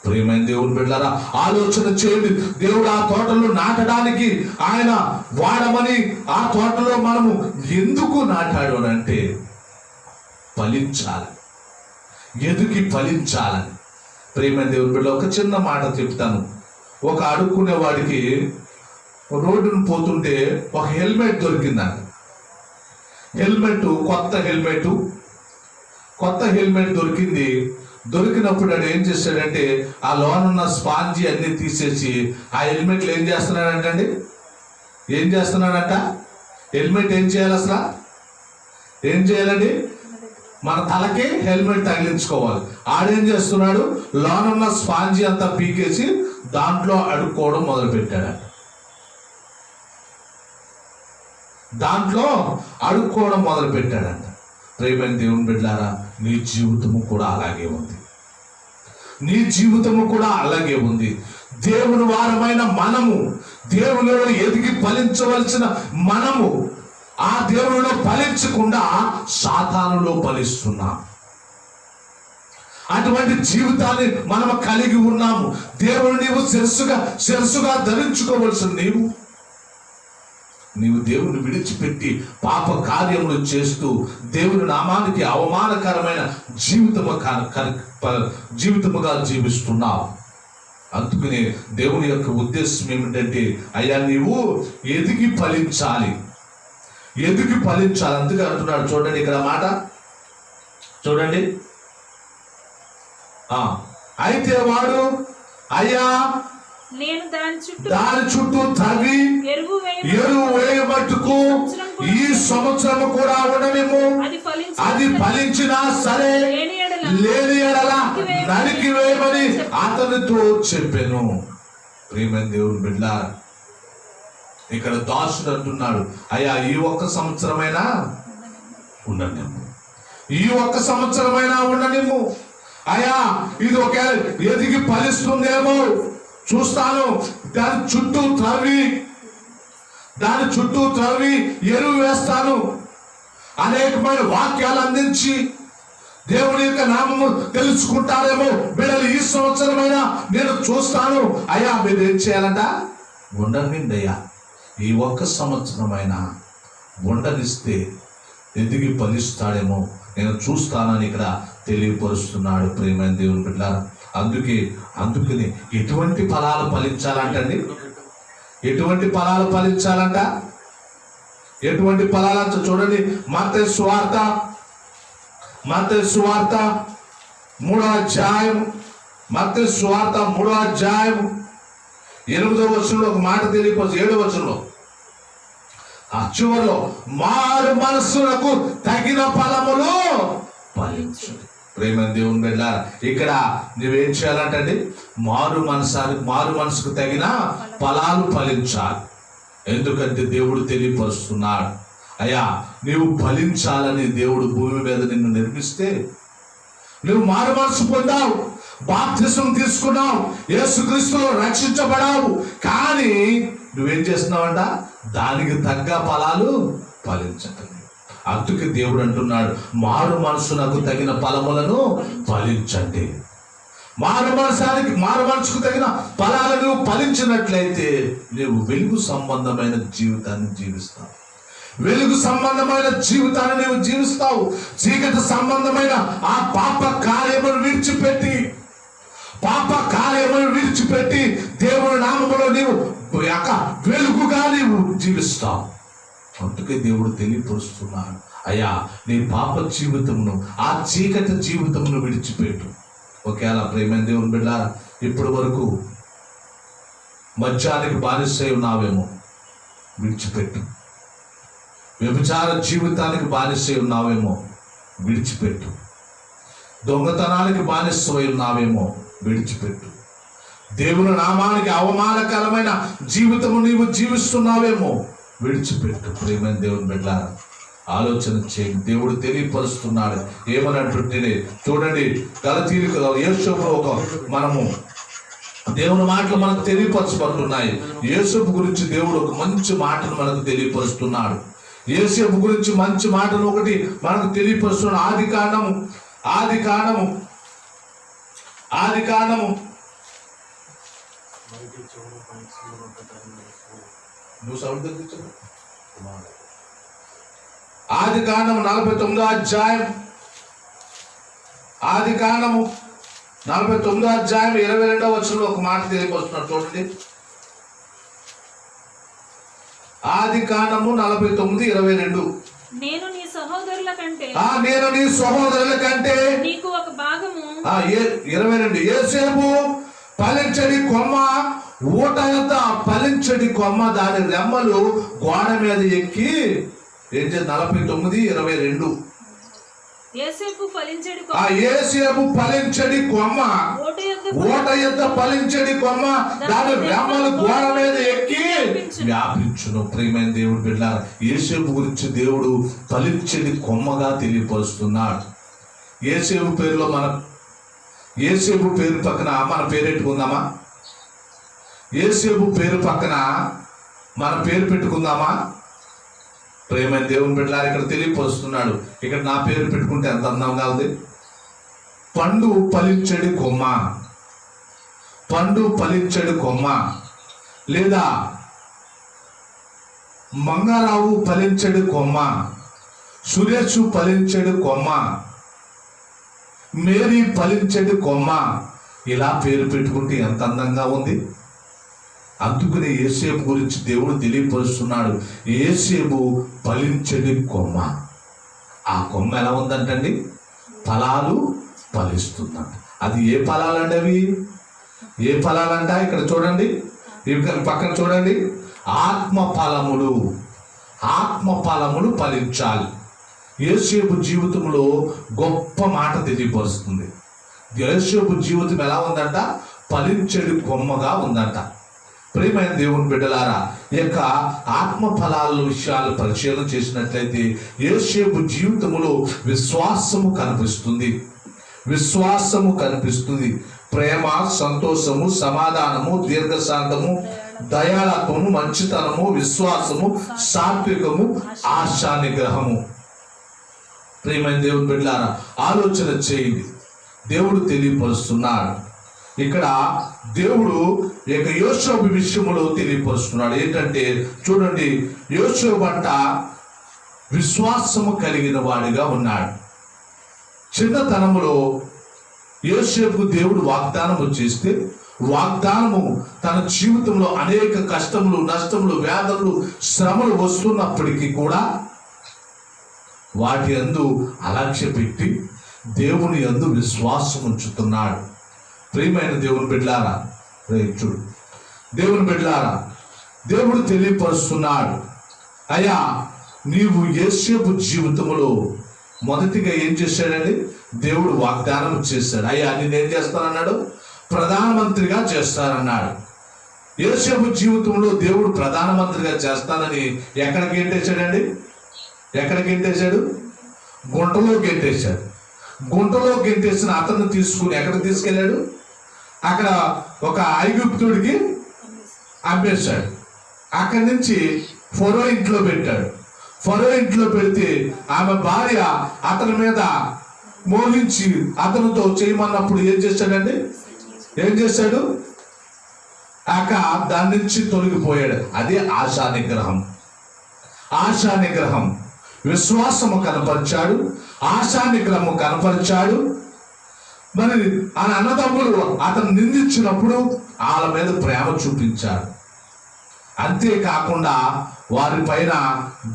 ప్రియమైన దేవుని బిడ్డలారా, ఆలోచన చేయండి. దేవుడు ఆ తోటలు నాటడానికి ఆయన వాడమని ఆ తోటలో మనము ఎందుకు నాటాడు అని అంటే ఫలించాలి, ఎదుగి ఫలించాలని. ప్రియమైన దేవుని బిడ్డ, ఒక చిన్న మాట చెప్తాను. ఒక అడుక్కునే వాడికి రోడ్డును పోతుంటే ఒక హెల్మెట్ దొరికిందంట. కొత్త హెల్మెట్ దొరికింది. దొరికినప్పుడు వాడు ఏం చేశాడంటే ఆ లోనున్న స్పాంజీ అన్ని తీసేసి ఆ హెల్మెట్లు ఏం చేస్తున్నాడంట హెల్మెట్ ఏం చేయాలి? అసలు ఏం చేయాలండి? మన తలకి హెల్మెట్ తగిలించుకోవాలి. ఆడేం చేస్తున్నాడు? లోనున్న స్పాంజీ అంతా పీకేసి దాంట్లో అడుక్కోవడం మొదలుపెట్టాడంట. ప్రియమైన దేవుని బిడ్డలారా, నీ జీవితము కూడా అలాగే ఉంది. దేవుని వారమైన మనము, దేవునిలో ఎదిగి ఫలించవలసిన మనము ఆ దేవునిలో ఫలించకుండా సాతానులో ఫలిస్తున్నాం. అటువంటి జీవితాన్ని మనం కలిగి ఉన్నాము. దేవుని నీవు శిరస్సుగా ధరించుకోవలసిన నీవు దేవుని విడిచిపెట్టి పాప కార్యములు చేస్తూ దేవుని నామానికి అవమానకరమైన జీవితముగా జీవిస్తున్నావు. అందుకనే దేవుని యొక్క ఉద్దేశం ఏమిటంటే, అయ్యా నీవు ఎదిగి ఫలించాలి. అందుకే అంటున్నాడు. చూడండి ఇక్కడ మాట చూడండి. అయితే వాడు, అయ్యా నేను దాని చుట్టూ తవ్వి ఎరువు వేయబట్టుకు ఈ సంవత్సరం కూడా ఉండనేమో, అది ఫలించినా సరే లేని ఎడల నరికి వేయమని అతనితో చెప్పాను. ప్రియమైన దేవుని బిడ్డ, ఇక్కడ దాసుడు అంటున్నాడు, అయ్యా ఈ ఒక్క సంవత్సరమైనా ఉండనిమ్ము. అయ్యా ఇది ఒక ఎదిగి ఫలిస్తుందేమో చూస్తాను. దాని చుట్టూ త్రవ్వి ఎరువు వేస్తాను. అనేకమైన వాక్యాలు అందించి దేవుని యొక్క నామము తెలుసుకుంటారేమో బిడ్డలు. ఈ సంవత్సరమైనా నేను చూస్తాను. అయ్యా మీరు ఏం చేయాలంట? ఉండనిండి అయ్యా, ఈ ఒక్క సంవత్సరమైనా ఉండనిస్తే ఎదిగి ఫలిస్తాడేమో నేను చూస్తానని ఇక్కడ తెలియపరుస్తున్నాడు. ప్రియమైన దేవుని బిడ్డలారా, అందుకని ఎటువంటి ఫలాలు ఫలించాలంటండి? ఎటువంటి ఫలాలు ఫలించాలంట చూడండి. మత్తయి సువార్త 3వ అధ్యాయం, 8వ వచనంలో ఒక మాట తెలియపరుచు. 7వ వచనంలో ఆ చివరిలో, మారు మనస్సులకు తగిన ఫలములు ఫలించు. ప్రేమ దేవుని బిడ్డ, ఇక్కడ నువ్వేం చేయాలంటే మారు మనసుకు తగిన ఫలాలు ఫలించాలి. ఎందుకంటే దేవుడు తెలియపరుస్తున్నాడు, అయ్యా నీవు ఫలించాలని. దేవుడు భూమి మీద నిన్ను నిర్మిస్తే నువ్వు మారు మనసు పొందావు, బాప్తిసం తీసుకున్నావు, యేసుక్రీస్తులో రక్షించబడావు. కానీ నువ్వేం చేస్తున్నావంట? దానికి తగ్గ ఫలాలు ఫలించటం. అందుకే దేవుడు అంటున్నాడు, మారు మనసునకు తగిన ఫలములను ఫలించండి. మారు మనసుకు తగిన ఫలాలను ఫలించినట్లయితే నీవు వెలుగు సంబంధమైన జీవితాన్ని జీవిస్తావు. చీకటి సంబంధమైన ఆ పాప కార్యమును విడిచిపెట్టి దేవుని నామములో నీవు వెలుగుగా నీవు జీవిస్తావు. అందుకే దేవుడు తెలియపరుస్తున్నాడు, అయ్యా నీ పాప జీవితమును, ఆ చీకటి జీవితమును విడిచిపెట్టు. ఒకవేళ ప్రేమైన దేవుని బిడ్డ, ఇప్పటి వరకు మద్యానికి బానిసై ఉన్నావేమో, విడిచిపెట్టు. వ్యభిచార జీవితానికి బానిసై ఉన్నావేమో, విడిచిపెట్టు. దొంగతనానికి బానిసై ఉన్నావేమో, విడిచిపెట్టు. దేవుని నామానికి అవమానకరమైన జీవితము నీవు జీవిస్తున్నావేమో విడిచిపెట్టు. ప్రియమైన దేవుని బిడ్డలారా, ఆలోచన చేయండి. దేవుడు తెలియపరుస్తున్నాడు. ఏమని అంటుంటేనే చూడండి, గలతీయులకు యేసోపు మనము దేవుని మాటలు మనకు తెలియపరచబడుతున్నాయి. యేసోపు గురించి దేవుడు ఒక మంచి మాటను మనకు తెలియపరుస్తున్నాడు. యేసోపు గురించి మంచి మాటను ఒకటి మనకు తెలియపరుస్తున్నాడు. ఆది కాండము నువ్వు సౌండ్ తగ్గించు. ఆది కాండము 49వ అధ్యాయం, ఆది కాండము 49వ అధ్యాయం 22వ వచనంలో ఒక మాట తెలియపరుస్తున్నాడు. చూడండి, ఆది కాండము 49:22. నేను నీ సహోదరుల కంటే నీకు ఒక భాగము. 22. యోసేపు ఫలించడి కొమ్మ, ఊట యొక్క ఫలించడి కొమ్మ, దాని రెమ్మలు గోడ మీద ఎక్కి ఏం చేసి 49:22. యోసేపు ఫలించడి కొమ్మ, ఊట యొక్క ఫలించడి కొమ్మ, దాని రెమ్మలు గోడ మీద ఎక్కి వ్యాపించును. ప్రియమైన దేవుడు బిడ్డలారా, యోసేపు గురించి దేవుడు ఫలించడి కొమ్మగా తెలియపరుస్తున్నాడు. యోసేపు పేరు పక్కన మన పేరు పెట్టుకుందామా? యోసేపు పేరు పక్కన మన పేరు పెట్టుకుందామా? ప్రియమైన దేవుని బిడ్డలారా, ఇక్కడ తెలియపరుస్తున్నాడు. ఇక్కడ నా పేరు పెట్టుకుంటే ఎంత అందంగా ఉంది. పండు ఫలించడి కొమ్మ, లేదా మంగారావు ఫలించడి కొమ్మ, సురేష్ ఫలించడి కొమ్మ, మేరీ ఫలించడి కొమ్మ, ఇలా పేరు పెట్టుకుంటే ఎంత అందంగా ఉంది. అందుకనే యోసేపు గురించి దేవుడు తెలియపరుస్తున్నాడు. యోసేపు ఫలించడి కొమ్మ. ఆ కొమ్మ ఎలా ఉందంటండి? ఫలాలు ఫలిస్తుందంట. అది ఏ ఫలాలండి? అవి ఏ ఫలాలంట? ఇక్కడ చూడండి, ఇవి పక్కన చూడండి. ఆత్మ ఫలములు ఫలించాలి. యోసేపు జీవితంలో గొప్ప మాట తెలియపరుస్తుంది. యోసేపు జీవితం ఎలా ఉందంట? ఫలించడి కొమ్మగా ఉందంట. ప్రియమైన దేవుని బిడ్డలారా, ఈ యొక్క ఆత్మ ఫలాల విషయాలు పరిశీలన చేసినట్లయితే యోసేపు జీవితంలో విశ్వాసము కనిపిస్తుంది. ప్రేమ, సంతోషము, సమాధానము, దీర్ఘశాంతము, దయాళత్వము, మంచితనము, విశ్వాసము, సాత్వికము, ఆశా నిగ్రహము. ప్రియమైన దేవుని బిడ్డలారా, ఆలోచన చేయండి. దేవుడు తెలియపరుస్తున్నాడు. ఇక్కడ దేవుడు ఇక యోసేపు విషయంలో తెలియపరుస్తున్నాడు. ఏంటంటే చూడండి, యోసేపు అంట విశ్వాసము కలిగిన వాడిగా ఉన్నాడు. చిన్నతనములో యోసేపుకు దేవుడు వాగ్దానము చేస్తే, వాగ్దానము తన జీవితంలో అనేక కష్టములు, నష్టములు, వ్యాధులు, శ్రమలు వస్తున్నప్పటికీ కూడా వాటి యందు అలక్ష్య పెట్టి దేవుని యందు విశ్వాసం ఉంచుతున్నాడు. ప్రియమైన దేవుని బిడ్డలారా, చూడు, దేవుని బిడ్డలారా, దేవుడు తెలియపరుస్తున్నాడు. అయ్యా, నీవు యోసేపు జీవితంలో మొదటిగా ఏం చేశాడండి? దేవుడు వాగ్దానం చేశాడు. అయ్యా, నేనేం చేస్తానన్నాడు? ప్రధానమంత్రిగా చేస్తానన్నాడు. యోసేపు జీవితంలో దేవుడు ప్రధానమంత్రిగా చేస్తానని ఎక్కడికి గెంటేశాడండి? గుంటలో గెంటేశాడు. గుంటలో గెంటేసిన అతన్ని తీసుకుని ఎక్కడికి తీసుకెళ్ళాడు? అక్కడ ఒక ఐగుప్తుడికి అమ్మేశాడు. అక్కడి నుంచి ఫరో ఇంట్లో పెట్టాడు. ఫరో ఇంట్లో పెడితే ఆమె భార్య అతని మీద మోహించి అతనితో చేయమన్నప్పుడు ఏం చేశాడు? దాని నుంచి తొలగిపోయాడు. అదే ఆశా నిగ్రహం. విశ్వాసము కనపరిచాడు, ఆశా నిగ్రహము కనపరిచాడు. మరి ఆ అన్నదమ్ములు అతను నిందించినప్పుడు వాళ్ళ మీద ప్రేమ చూపించాడు. అంతేకాకుండా వారి పైన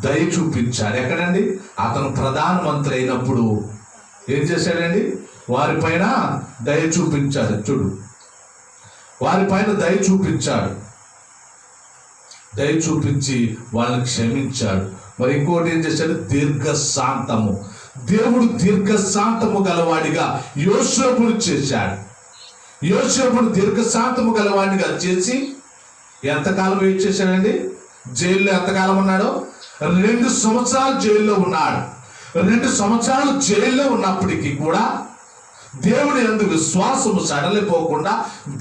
దయ చూపించాడు. ఎక్కడండి? అతను ప్రధానమంత్రి అయినప్పుడు ఏం చేశాడండి? వారి పైన దయ చూపించాడు. చూడు, వారి పైన దయ చూపించి వాళ్ళని క్షమించాడు. మరి ఇంకోటి ఏం చేశాడు? దీర్ఘశాంతము. దేవుడు దీర్ఘశాంతము గలవాడిగా యోసేపును చేశాడు. యోసేపును దీర్ఘశాంతము గలవాడినిగా చేసి ఎంతకాలం వెయిట్ చేశాడండి? జైల్లో ఎంతకాలం ఉన్నాడో? 2 సంవత్సరాలు జైల్లో ఉన్నాడు. 2 సంవత్సరాలు జైల్లో ఉన్నప్పటికీ కూడా దేవుని యందు విశ్వాసము సడలిపోకుండా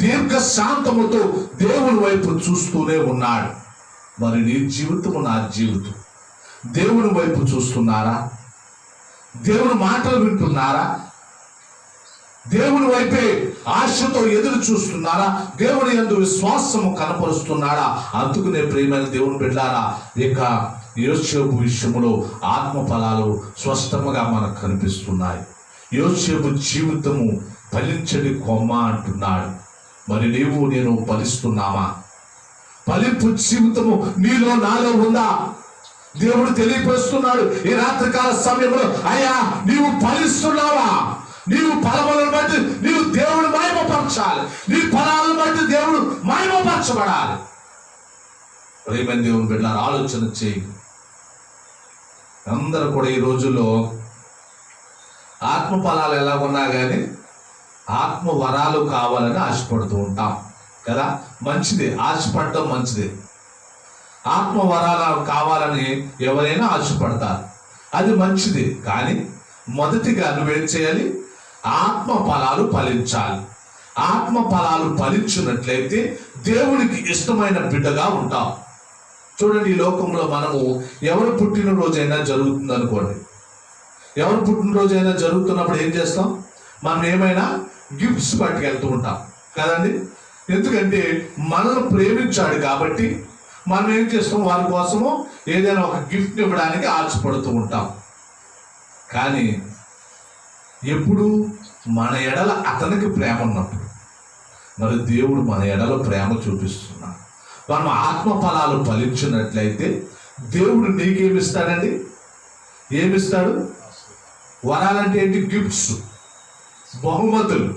దీర్ఘశాంతముతో దేవుని వైపు చూస్తూనే ఉన్నాడు. మరి నీ జీవితము, నా జీవితం దేవుని వైపు చూస్తున్నారా? దేవుని మాటలు వింటున్నారా? దేవుని వైపే ఆశతో ఎదురు చూస్తున్నారా? దేవుని యందు విశ్వాసము కనపరుస్తున్నాడా? అందుకునే ప్రియమైన దేవుని బిడ్డలారా, ఇక యోసేపు విషయంలో ఆత్మ ఫలాలు స్పష్టంగా మనకు కనిపిస్తున్నాయి. యోసేపు జీవితము ఫలించని కొమ్మ అంటున్నాడు. మరి నీవు నేను ఫలిస్తున్నామా? ఫలింపు జీవితము నీలో నాలో ఉందా? దేవుడు తెలియపరుస్తున్నాడు ఈ రాత్రికాల సమయంలో, అయ్యా నీవు ఫలిస్తున్నావా? నీవు ఫలములను బట్టి నీవు దేవుడు మహిమపరచాలి. నీ ఫలాలను బట్టి దేవుడు మహిమపరచబడాలి. ప్రియమైన దేవుని బిడ్డలారా, ఆలోచన చేయి. అందరూ కూడా ఈ రోజుల్లో ఆత్మ ఫలాలు ఎలా ఉన్నా కానీ ఆత్మ వరాలు కావాలని ఆశపడుతూ ఉంటాం కదా. మంచిదే, ఆశపడటం మంచిదే. ఆత్మ వరాలు కావాలని ఎవరైనా ఆశపడతారు, అది మంచిదే. కానీ మొదటిగా నువ్వేం చేయాలి? ఆత్మ ఫలాలు ఫలించాలి. ఆత్మ ఫలాలు ఫలించినట్లయితే దేవునికి ఇష్టమైన బిడ్డగా ఉంటాం. చూడండి, ఈ లోకంలో మనము ఎవరు పుట్టినరోజైనా జరుగుతుంది అనుకోండి, ఎవరు పుట్టినరోజైనా జరుగుతున్నప్పుడు ఏం చేస్తాం? మనం ఏమైనా గిఫ్ట్స్ పట్టుకెళ్తూ ఉంటాం కదండి. ఎందుకంటే మనల్ని ప్రేమించాడు కాబట్టి మనం ఏం చేస్తాం? వారి కోసము ఏదైనా ఒక గిఫ్ట్ ఇవ్వడానికి ఆశపడుతూ ఉంటాం. కానీ ఎప్పుడు మన ఎడల అతనికి ప్రేమ ఉన్నప్పుడు, మరి దేవుడు మన ఎడల ప్రేమ చూపిస్తున్నాడు. మనం ఆత్మ ఫలాలు ఫలించినట్లయితే దేవుడు నీకేమిస్తాడండి? ఏమిస్తాడు? వరాలంటే ఏంటి? గిఫ్ట్స్, బహుమతులు.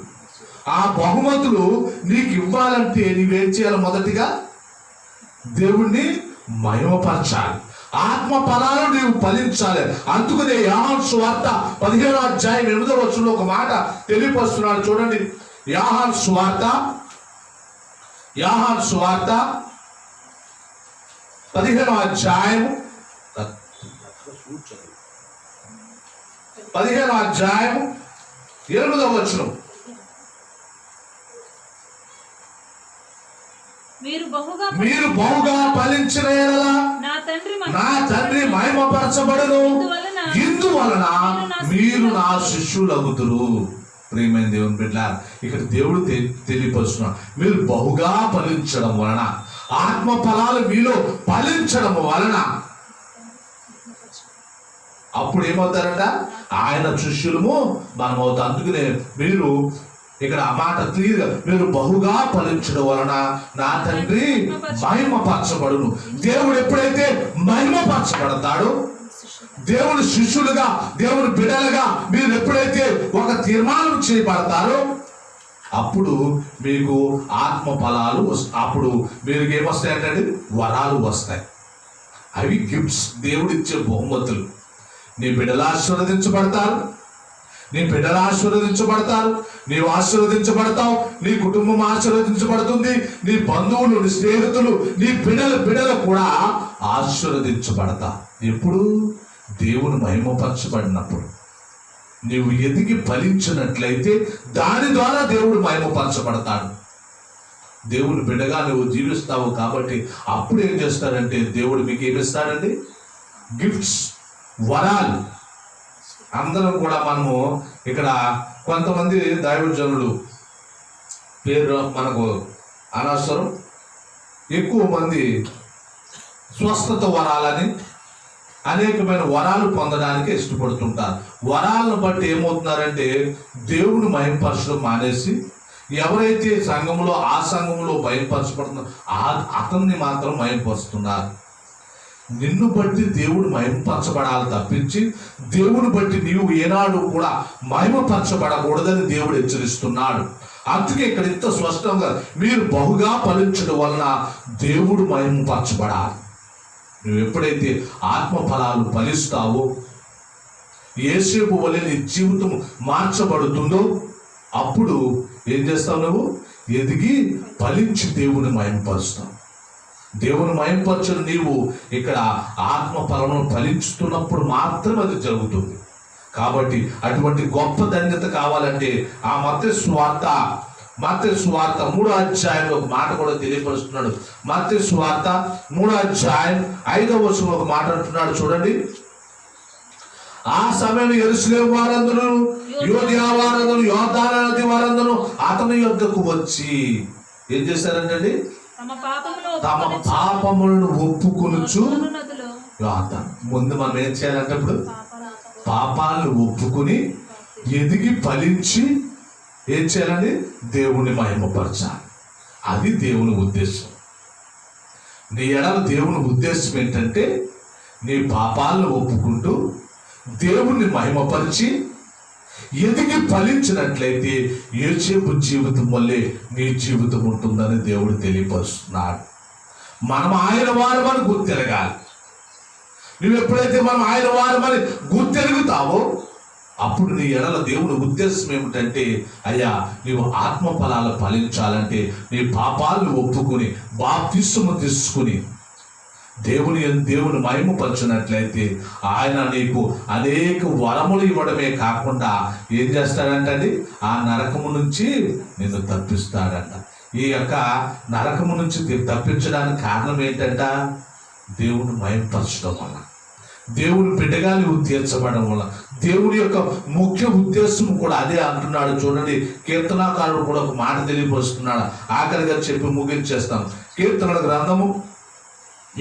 ఆ బహుమతులు నీకు ఇవ్వాలంటే నీవేం చేయాలి? మొదటిగా దేవుణ్ణి మహిమపరచాలి. ఆత్మ ఫలాలు నీవు ఫలించాలి. అందుకనే యోహాను సువార్త 15వ అధ్యాయం 8వ వచనంలో ఒక మాట తెలియపరుస్తున్నాడు. చూడండి, యోహాను సువార్త 15వ అధ్యాయం 8వ వచనం. మీరు బహుగా ఫలించిన యెడల నా తండ్రి మహిమపరచబడును, ఇందువలన మీరు నా శిష్యులగుదురు. ప్రియమైన దేవుని బిడ్డలారా, ఇక్కడ దేవుడు తెలియపరుస్తున్నాడు, మీరు బహుగా ఫలించడం వలన, ఆత్మ ఫలాలు మీలో ఫలించడం వలన అప్పుడు ఏమవుతారంట? ఆయన శిష్యులము మనం అవుతాం. అందుకనే మీరు ఇక్కడ ఆ మాట క్లియర్గా, మీరు బహుగా ఫలించడం వలన నా తండ్రి మహిమపరచబడును. దేవుడు ఎప్పుడైతే మహిమపరచబడతాడో, దేవుని శిష్యులుగా, దేవుని బిడ్డలుగా మీరు ఎప్పుడైతే ఒక తీర్మానం చేయబడతారో, అప్పుడు మీకు ఆత్మ ఫలాలు అప్పుడు మీరు ఏమొస్తాయంటే వరాలు వస్తాయి. అవి గిఫ్ట్స్, దేవుడిచ్చే బహుమతులు. నీ బిడ్డలు ఆశీర్వదించబడతారు, నీవు ఆశీర్వదించబడతావు, నీ కుటుంబం ఆశీర్వదించబడుతుంది, నీ బంధువులు, నీ స్నేహితులు, నీ బిడ్డలు కూడా ఆశీర్వదించబడతారు. ఎప్పుడు? దేవుని మహిమపరచబడినప్పుడు. నీవు ఎదిగి ఫలించినట్లయితే దాని ద్వారా దేవుడు మహిమపరచబడతాడు. దేవుని బిడ్డగా నువ్వు జీవిస్తావు కాబట్టి అప్పుడు ఏం చేస్తాడంటే దేవుడు మీకు ఏమిస్తాడండి? గిఫ్ట్స్, వరాలు. అందరం కూడా మనము ఇక్కడ కొంతమంది దైవజనులు పేరు మనకు అనవసరం, ఎక్కువ మంది స్వస్థత వరాలని అనేకమైన వరాలు పొందడానికి ఇష్టపడుతుంటారు. వరాలను బట్టి ఏమవుతున్నారంటే దేవుని మహిమపరచడం మానేసి ఎవరైతే సంఘంలో ఆ సంఘంలో మహిమపరచబడుతుందో అతన్ని మాత్రం మహిమపరుస్తున్నారు. నిన్ను బట్టి దేవుడు మహిమపరచబడాలి తప్పించి దేవుని బట్టి నీవు ఏనాడు కూడా మహిమపరచబడకూడదని దేవుడు హెచ్చరిస్తున్నాడు. అందుకే ఇక్కడ ఇంత స్పష్టంగా మీరు బహుగా ఫలించడం వలన దేవుడు మహిమపరచబడాలి. నువ్వు ఎప్పుడైతే ఆత్మ ఫలాలు ఫలిస్తావో, యేసేపు వలె నీ జీవితం మార్చబడుతుందో, అప్పుడు ఏం చేస్తావు? నువ్వు ఎదిగి ఫలించి దేవుని మహిమపరుస్తావు. దేవుని మహిమపరచని నీవు ఇక్కడ ఆత్మ ఫలమును ఫలించుతున్నప్పుడు మాత్రమే అది జరుగుతుంది. కాబట్టి అటువంటి గొప్ప ధన్యత కావాలంటే ఆ మత్తయి సువార్త 3వ అధ్యాయంలో ఒక మాట కూడా తెలియపరుస్తున్నాడు. మత్తయి సువార్త 3వ అధ్యాయం 5వ వచనంలో ఒక మాట అంటున్నాడు చూడండి. ఆ సమయం యెరూషలేము వారందరూ, యూదయ వారందరూ, యోర్దాను నది వారందరూ అతని యొద్దకు వచ్చి ఏం చేశారంటండి? తమ పాపములను ఒప్పుకొనుచు యోర్దాను. ముందు మనం ఏం చేయాలంటే ఇప్పుడు పాపాలను ఒప్పుకుని ఎదిగి ఫలించి ఏం చేయాలండి? దేవుని మహిమపరచాలి. అది దేవుని ఉద్దేశం. నీ ఎడల దేవుని ఉద్దేశం ఏంటంటే నీ పాపాలను ఒప్పుకుంటూ దేవుణ్ణి మహిమపరిచి ఎదిగి ఫలించినట్లయితే యోసేపు జీవితం వల్లే నీ జీవితం ఉంటుందని దేవుడు తెలియపరుస్తున్నాడు. మనం ఆయన వారమని గుర్తెరగాలి. నువ్వు ఎప్పుడైతే మనం ఆయన వారమని గుర్తెరుగుతావో అప్పుడు నీ ఎడల దేవుని ఉద్దేశం ఏమిటంటే, అయ్యా నీవు ఆత్మ ఫలాలు ఫలించాలంటే నీ పాపాలను ఒప్పుకుని బాప్తిస్మము తీసుకుని దేవుని మహిమపరచినట్లయితే ఆయన నీకు అనేక వరములు ఇవ్వడమే కాకుండా ఏం చేస్తాడంటే ఆ నరకము నుంచి నిన్ను తప్పిస్తాడంట. ఈ యొక్క నరకము నుంచి తప్పించడానికి కారణం ఏంటంట? దేవుని మహిమపరచడం వల్ల, దేవుని బిడ్డగా నువ్వు తీర్చబడడం వల్ల. దేవుని యొక్క ముఖ్య ఉద్దేశం కూడా అదే అంటున్నాడు చూడండి. కీర్తనాకారుడు కూడా ఒక మాట తెలియపరుస్తున్నాడు. ఆఖరిగా చెప్పి ముగించేస్తాను. కీర్తనల గ్రంథము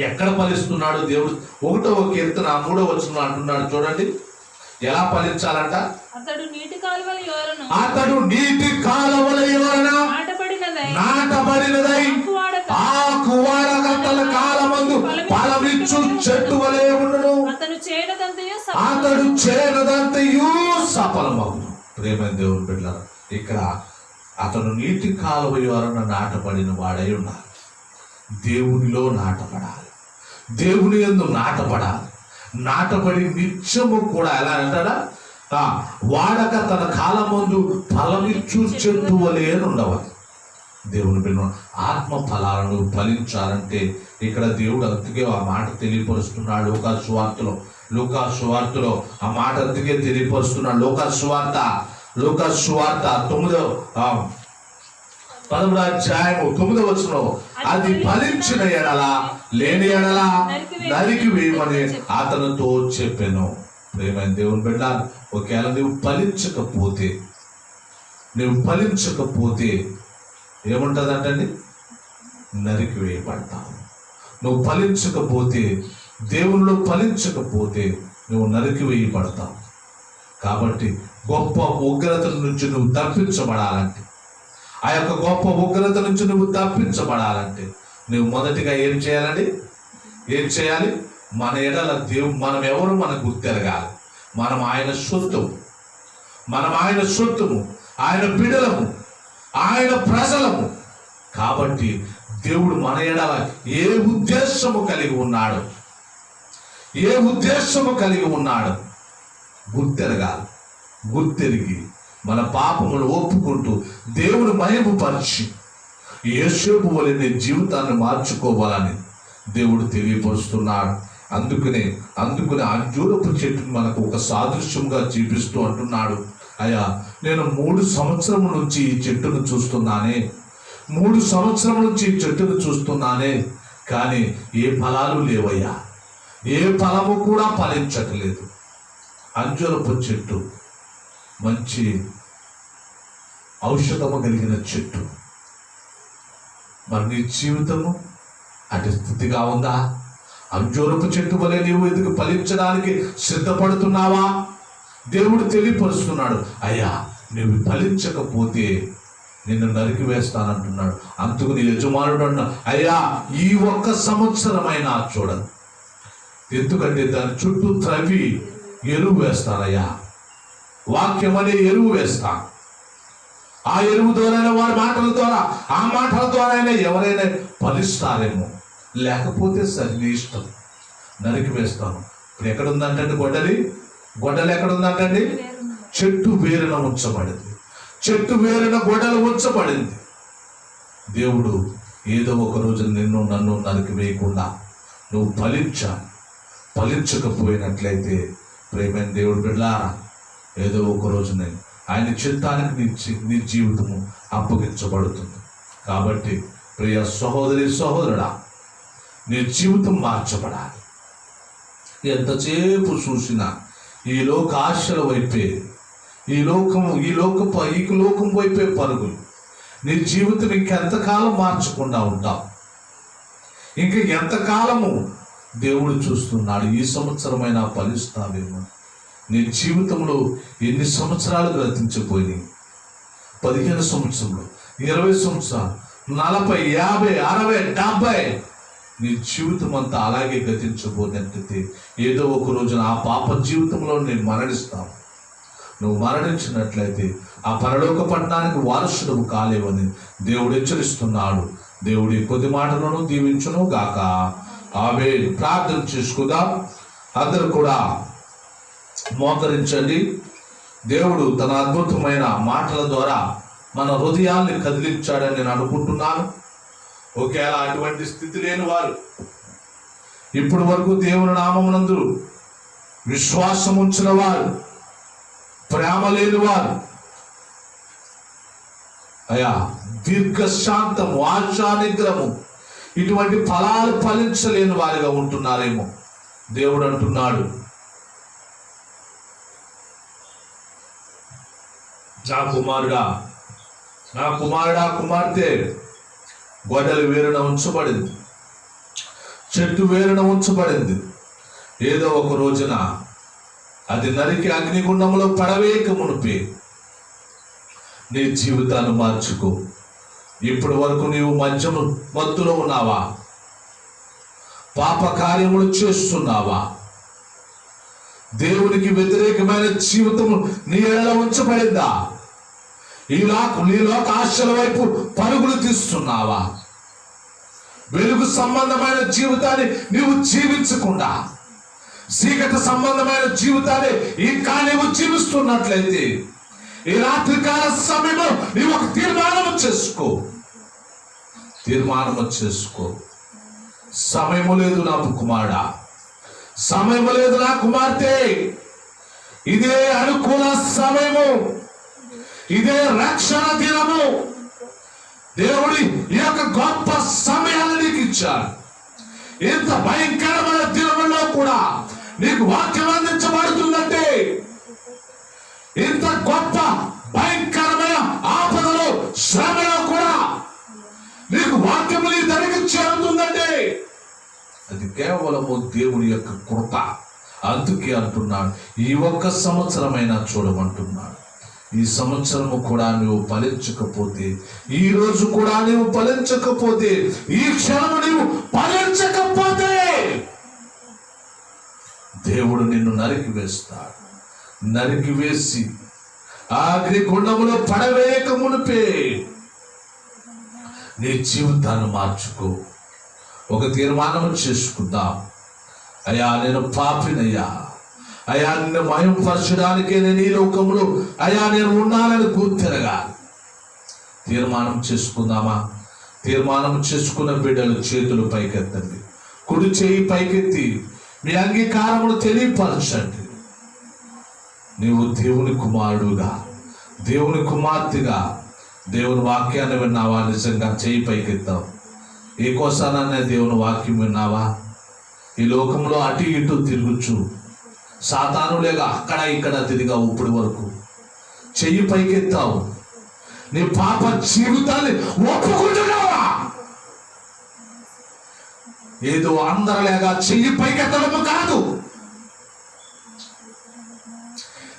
ఎక్కడ ఫలిస్తున్నాడు దేవుడు? 1వ కీర్తన 3వ వచనంలో అంటున్నాడు చూడండి. ఎలా ఫలించాలంట? అతడు నీటి కాలువల యోరన నాటబడినదై ఆకు వాడగంటల కాలమందు ఫలమిచ్చు చెట్టు వలె ఉండును. అతడు చేనదంతయు సఫలమగును. ప్రేమైన దేవుని బిడ్డలారా, ఇక్కడ అతడు నీటి కాలువ యోరన నాటబడిన వాడై ఉండాలి. దేవునిలో నాటపడాలి, దేవుని యందు నాటపడాలి. నాటబడి నిత్యము కూడా ఎలా అంటాడా? వాడక తన కాలం ముందు ఫలమిచ్చు చెట్టు వలె ఉండవాలి. దేవుని బిడ్డ ఆత్మ ఫలాలను ఫలించాలంటే ఇక్కడ దేవుడు అందుకే ఆ మాట తెలియపరుస్తున్నాడు. లూకా సువార్తలో ఆ మాట అందుకే తెలియపరుస్తున్నాడు. లూకా సువార్త 11వ అధ్యాయము 9వ వచనం, అది ఫలించిన ఎడల లేని ఎడల నరికి వేయమని అతనితో చెప్పాను. ప్రేమైన దేవుని బిడ్డ, ఒకవేళ నువ్వు ఫలించకపోతే ఏముంటుందంటండి? నరికి వేయబడతావు. నువ్వు ఫలించకపోతే, దేవునిలో ఫలించకపోతే నువ్వు నరికి వేయబడతావు. కాబట్టి గొప్ప ఉగ్రతల నుంచి నువ్వు తప్పించబడాలంటే, ఆ యొక్క గొప్ప ఉగ్రత నుంచి నువ్వు తప్పించబడాలంటే నువ్వు మొదటిగా ఏం చేయాలి? మన ఎడల మనం ఎవరు మనకు గుర్తెరగాలి. మనం ఆయన సొత్తుము, ఆయన బిడ్డలము, ఆయన ప్రజలము. కాబట్టి దేవుడు మన ఎడల ఏ ఉద్దేశము కలిగి ఉన్నాడు గుర్తెరగాలి. గుర్తెరిగి మన పాపములు ఒప్పుకుంటూ దేవుని మహిమపరిచి యేసేపు వలె నీ జీవితాన్ని మార్చుకోవాలని దేవుడు తెలియపరుస్తున్నాడు. అందుకనే అంజూరపు చెట్టుని మనకు ఒక సాదృశ్యంగా చూపిస్తూ అంటున్నాడు, అయ్యా నేను 3 సంవత్సరముల నుంచి ఈ చెట్టును చూస్తున్నానే, కానీ ఏ ఫలాలు లేవయ్యా, ఏ ఫలము కూడా ఫలించట్లేదు. అంజూరపు చెట్టు మంచి ఔషధము కలిగిన చెట్టు. మరి నీ జీవితము అటు స్థితిగా ఉందా? అంజూరపు చెట్టు వలె నీవు ఎదుగు ఫలించడానికి సిద్ధపడుతున్నావా? దేవుడు తెలియపరుస్తున్నాడు, అయ్యా నువ్వు ఫలించకపోతే నిన్ను నరికి వేస్తానంటున్నాడు. అందుకు నీ యజమానుడు అన్న, అయ్యా ఈ 1 సంవత్సరమైనా చూడను, ఎందుకంటే దాని చుట్టూ త్రవ్వి ఎరువు వేస్తానయ్యా, వాక్యం అనే ఎరువు వేస్తాను. ఆ ఎరువు ద్వారా వారి మాటల ద్వారా, ఆ మాటల ద్వారా ఎవరైనా ఫలిస్తారేమో, లేకపోతే సరి నీ ఇష్టం, నరికి వేస్తాను. ఇప్పుడు ఎక్కడుందంటండి గొడ్డలి ఎక్కడుందంటండి? చెట్టు వేరున ఉంచబడింది. చెట్టు వేరున గొడ్డలు ఉంచబడింది. దేవుడు ఏదో ఒక రోజు నిన్ను నన్ను నరికి వేయకుండా నువ్వు ఫలించకపోయినట్లయితే ప్రేమైన దేవుడు బిడ్డలారా, ఏదో ఒక రోజు ఆయన చిత్తానికి నీ జీవితము అప్పగించబడుతుంది. కాబట్టి ప్రియ సహోదరి సహోదరుడా, నీ జీవితం మార్చబడాలి. ఎంతసేపు చూసినా ఈ లోక ఆశల వైపే, ఈ లోకం వైపే పరుగులు. నీ జీవితం ఇంకెంతకాలం మార్చకుండా ఉంటావు? ఇంక ఎంతకాలము దేవుడు చూస్తున్నాడు? ఈ సంవత్సరమైనా ఫలిస్తావేమో. నీ జీవితంలో ఎన్ని సంవత్సరాలు గతించిపోయినాయి? 15 సంవత్సరాలు, 20 సంవత్సరాలు, 40, 50, 60, 70 నీ జీవితం అంతా అలాగే గతించబోనట్లయితే ఏదో ఒక రోజున ఆ పాప జీవితంలో నేను మరణిస్తావు. నువ్వు మరణించినట్లయితే ఆ పరలోక పట్టణానికి వారసుడు కాలేవని దేవుడు హెచ్చరిస్తున్నాడు. దేవుడి కొద్ది మాటలను దీవించును గాక. ఆమేన్. ప్రార్థన చేసుకుందాం. అందరూ కూడా మోకరించండి. దేవుడు తన అద్భుతమైన మాటల ద్వారా మన హృదయాల్ని కదిలించాడని నేను అనుకుంటున్నాను. ఒకవేళ అటువంటి స్థితి లేని వారు, ఇప్పటి వరకు దేవుని నామమునందు విశ్వాసం ఉంచిన వారు, ప్రేమ లేని వారు, అయా దీర్ఘశాంతము, ఆశా నిగ్రహము, ఇటువంటి ఫలాలు ఫలించలేని వారిగా ఉంటున్నారేమో. దేవుడు అంటున్నాడు, నా కుమారుడా, నా కుమారుడా, కుమార్తె, గొడ్డలి వేరున ఉంచబడింది, చెట్టు వేరున ఉంచబడింది. ఏదో ఒక రోజున అది నరికి అగ్నిగుండంలో పడవేక మునిపే నీ జీవితాన్ని మార్చుకో. ఇప్పటి వరకు నీవు మత్తులో ఉన్నావా? పాప కార్యములు చేస్తున్నావా? దేవునికి వ్యతిరేకమైన జీవితం నీ ఎడల ఉంచబడిందా? ఈ లోక ఆశల వైపు పరుగులు తీస్తున్నావా? వెలుగు సంబంధమైన జీవితాన్ని నీవు జీవించకుండా చీకటి సంబంధమైన జీవితాన్ని ఇంకా నీవు జీవిస్తున్నట్లయితే ఈ రాత్రికాల సమయంలో నీవు ఒక తీర్మానం చేసుకో. సమయము లేదు నా కుమారుడా, సమయము లేదు నా కుమార్తె. ఇదే అనుకూల సమయము, ఇదే రక్షణ దినము. దేవుడి ఈ యొక్క గొప్ప సమయాన్ని నీకు ఇచ్చాడు. ఇంత భయంకరమైన దినములో కూడా నీకు వాక్యం అందించబడుతుందంటే, ఇంత గొప్ప భయంకరమైన ఆపదలో శ్రమలో కూడా నీకు వాక్యం నీ దగ్గరికి చేరుతుందంటే అది కేవలము దేవుడి యొక్క కృప. అందుకే అంటున్నాడు, ఈ ఒక్క సంవత్సరమైనా చూడమంటున్నాడు. ఈ సంవత్సరము కూడా నువ్వు ఫలించకపోతే, ఈ రోజు కూడా నువ్వు ఫలించకపోతే, ఈ క్షణము నువ్వు ఫలించకపోతే దేవుడు నిన్ను నరికి వేస్తాడు. నరికి వేసి అగ్నిగుండములో పడవేయక మునిపే నీ జీవితాన్ని మార్చుకో. ఒక తీర్మానం చేసుకుందాం. అయ్యా, నేను పాపినయ్యా, అయ్యా నిన్ను మయంపరచడానికే నేను ఈ లోకంలో అయ్యా నేను ఉన్నానని గుర్తెరగాలి. తీర్మానం చేసుకుందామా? తీర్మానం చేసుకున్న బిడ్డలు చేతులు పైకెత్తండి. కుడి చేయి పైకెత్తి మీ అంగీకారమును తెలియపరచండి. నీవు దేవుని కుమారుడుగా, దేవుని కుమార్తెగా దేవుని వాక్యాన్ని విన్నావా? నిజంగా చేయి పైకెత్తావు. ఏ కోసానన్నా దేవుని వాక్యం విన్నావా? ఈ లోకంలో అటు ఇటు తిరుగుచు సాతానులేగా అక్కడ ఇక్కడ తిరిగావు. ఇప్పటి వరకు చెయ్యి పైకెత్తావు. నీ పాప జీవితాన్ని ఒప్పుకుంటున్నావా? ఏదో అందరలేగా చెయ్యి పైకెత్తడము కాదు.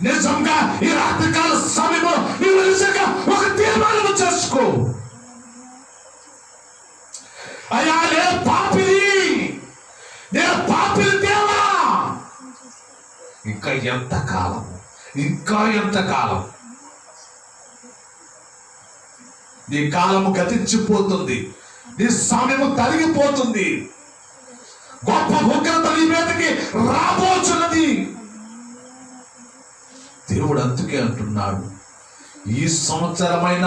నిజంగా ఈ రాత్రికాల సమయంలో నీవు నిజంగా ఒక తీర్మానం చేసుకో. అయ్యా, నేను పాపిని దేవా. ఇంకా ఎంతకాలం? నీ కాలము గతించిపోతుంది, నీ సమయము తరిగిపోతుంది. గొప్ప ఉగ్రత నీ మీదకి రాబోచున్నది. దేవుడు అందుకే అంటున్నాడు, ఈ సంవత్సరమైన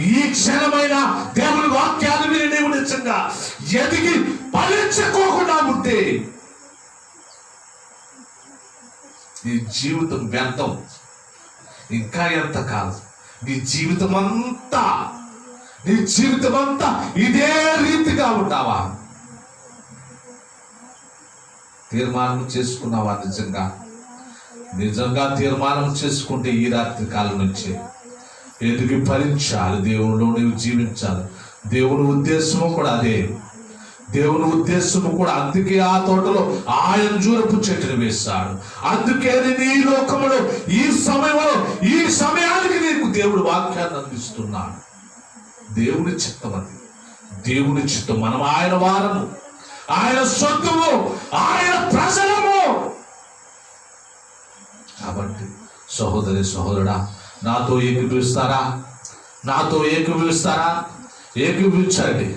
ఈ క్షణమైన దేవుని వాక్యాన్ని విని నీవు నిజంగా ఎదిగి ఫలించుకోకుండా ఉంటే నీ జీవితం వ్యర్థం. ఇంకా ఎంతకాలం నీ జీవితం అంతా ఇదే రీతిగా ఉంటావా? తీర్మానం చేసుకున్నావా? నిజంగా తీర్మానం చేసుకుంటే ఈ రాత్రి కాలం నుంచి ఎదిగి ఫలించాలి, దేవునిలో నీవు జీవించాలి. దేవుని ఉద్దేశము కూడా అదే. దేవుని ఉద్దేశము కూడా అందుకే ఆ తోటలో ఆయన అంజూరపు చెట్టును వేశాడు. అందుకే నీ లోకములో ఈ సమయంలో ఈ సమయానికి నీకు దేవుడు వాక్యాన్ని అందిస్తున్నాడు. దేవుని చిత్తం అది. దేవుని చిత్తం. మనం ఆయన వారము, ఆయన సొంతము, ఆయన ప్రజలము. కాబట్టి సహోదరి సహోదరుడా, నాతో ఏకీభవిస్తారా? ఏకీభవించండి.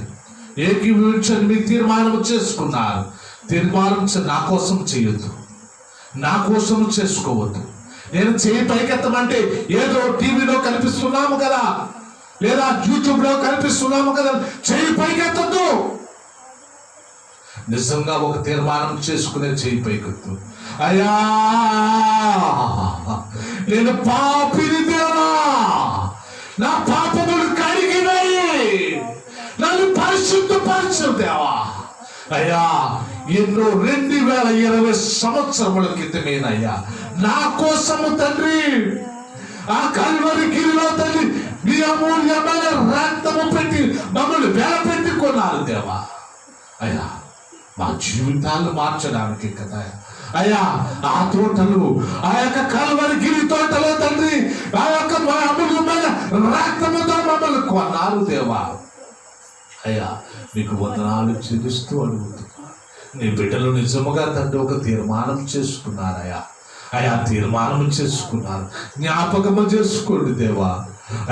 మీరు తీర్మానం చేసుకున్నారు. తీర్మానం నా కోసం చేయొద్దు, నా కోసం చేసుకోవద్దు. నేను చేయి పైకెత్తమంటే ఏదో టీవీలో కనిపిస్తున్నాము కదా, లేదా యూట్యూబ్లో కనిపిస్తున్నాము కదా, చేయి పైకెత్తద్దు. నిజంగా ఒక తీర్మానం చేసుకునే చేయి పైకెత్తు. అయ్యా, నేను పాపిని దేవా, నా పాపములు కడిగినాయి, నన్ను పరిశుద్ధపరచు దేవా. అయ్యా, ఎన్నో 2020 సంవత్సరముల క్రితమేనయ్యా నా కోసము తండ్రి ఆ కల్వరి గిరిలో తండ్రి నీ అమూల్యమైన రక్తము పెట్టి మమ్మల్ని వెలపెట్టి కొన్నారు దేవా. అయ్యా, మా జీవితాలను మార్చడానికి కదా అయ్యా ఆ తోటలు, ఆ యొక్క కల్వరి గిరి తోటలో తండ్రి ఆ యొక్క అమూల్యమైన రక్తముతో మమ్మల్ని కొన్నారు దేవా. అయ్యా, మీకు వందనాలు చెల్లిస్తూ అడుగుతున్నా. నీ బిడ్డలు నిజముగా తండ్రి ఒక తీర్మానం చేసుకున్నారయ్యా. తీర్మానం చేసుకున్నారు. జ్ఞాపకము చేసుకోండి దేవా.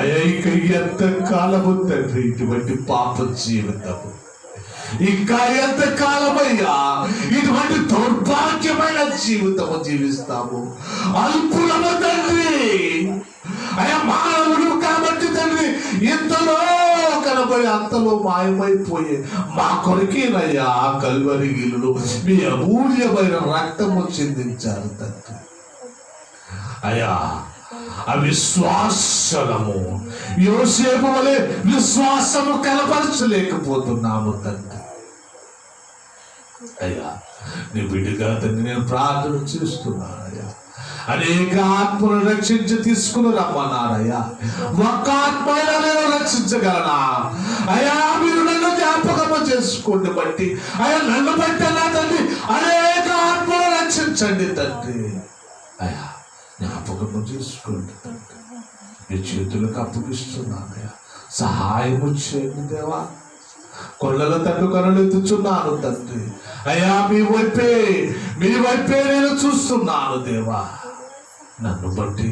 అయ్యా, ఇక ఎంత కాలము తండ్రి ఇటువంటి పాప జీవితము, ఇంకా ఎంత కాలమయ్యా ఇటువంటి దౌర్భాగ్యమైన జీవితము జీవిస్తాము? అల్పులము తండ్రి. అయ్యా, మానవుడు కాబట్టి తండ్రి ఇంతలో కనబడి అంతలో మాయమైపోయే మా కొరకేనయ్యా కల్వరి గిలులు మీ అమూల్యమైన రక్తము చెందించారు తండ్రి. అయ్యా, అవిశ్వాసము యోసేపు వలె విశ్వాసము కనపరచలేకపోతున్నాము తండ్రి. అయ్యా, నీ బిడ్డగా తండ్రి నేను ప్రార్థన చేస్తున్నానయ్యా. అనేక ఆత్మను రక్షించి తీసుకుని రమ్మన్నారయ్యా. ఒక్క ఆత్మైనా నేను రక్షించగలనా? అయ్యా, మీరు నన్ను జ్ఞాపకము చేసుకోండి బట్టి. అయ్యా, నన్ను బట్టి నా తండ్రి అనేక ఆత్మను రక్షించండి తండ్రి. అయ్యా, జ్ఞాపకము చేసుకోండి తండ్రి. మీ చేతులకు అప్పగిస్తున్నానయ్యా. సహాయము చేయండి దేవా. కొండల తట్టు కనులెత్తుచున్నాను తండ్రి. అయ్యా, మీ వైపే నేను చూస్తున్నాను దేవా. నన్ను బట్టి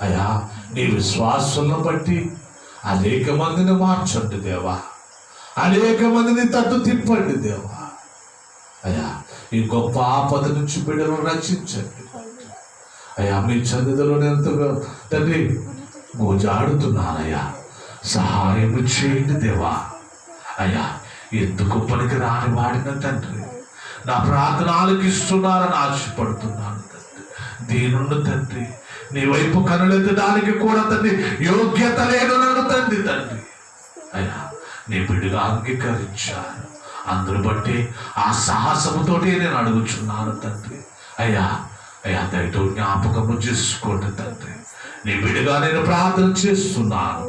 అయ్యా, నీ విశ్వాసాలను బట్టి అనేక మందిని మార్చండి దేవా. అనేక మందిని తట్టు తిప్పండి దేవా. అయ్యా, ఈ గొప్ప ఆపద నుంచి బిడ్డలను రక్షించండి. అయ్యా, మీ సన్నిధిలో నేను తండ్రి గోజాడుతున్నానయ్యా. సహాయం చేయండి దేవా. అయ్యా, ఎందుకు పనికి రాని వాడిన తండ్రి నా ప్రార్థన ఆలకిస్తున్నారని ఆశపడుతున్నాను తండ్రి. దీనుండు తండ్రి, నీ వైపు కనులెత్తడానికి కూడా తండ్రి యోగ్యత లేదు నన్ను తండ్రి. అయ్యా, నీ బిడ్డగా అంగీకరించాను. అందరూ బట్టి ఆ సాహసముతోటి నేను అడుగుచున్నాను తండ్రి. అయ్యా, దయతో జ్ఞాపకము చేసుకోండి తండ్రి. నీ బిడ్డగా నేను ప్రార్థన చేస్తున్నాను.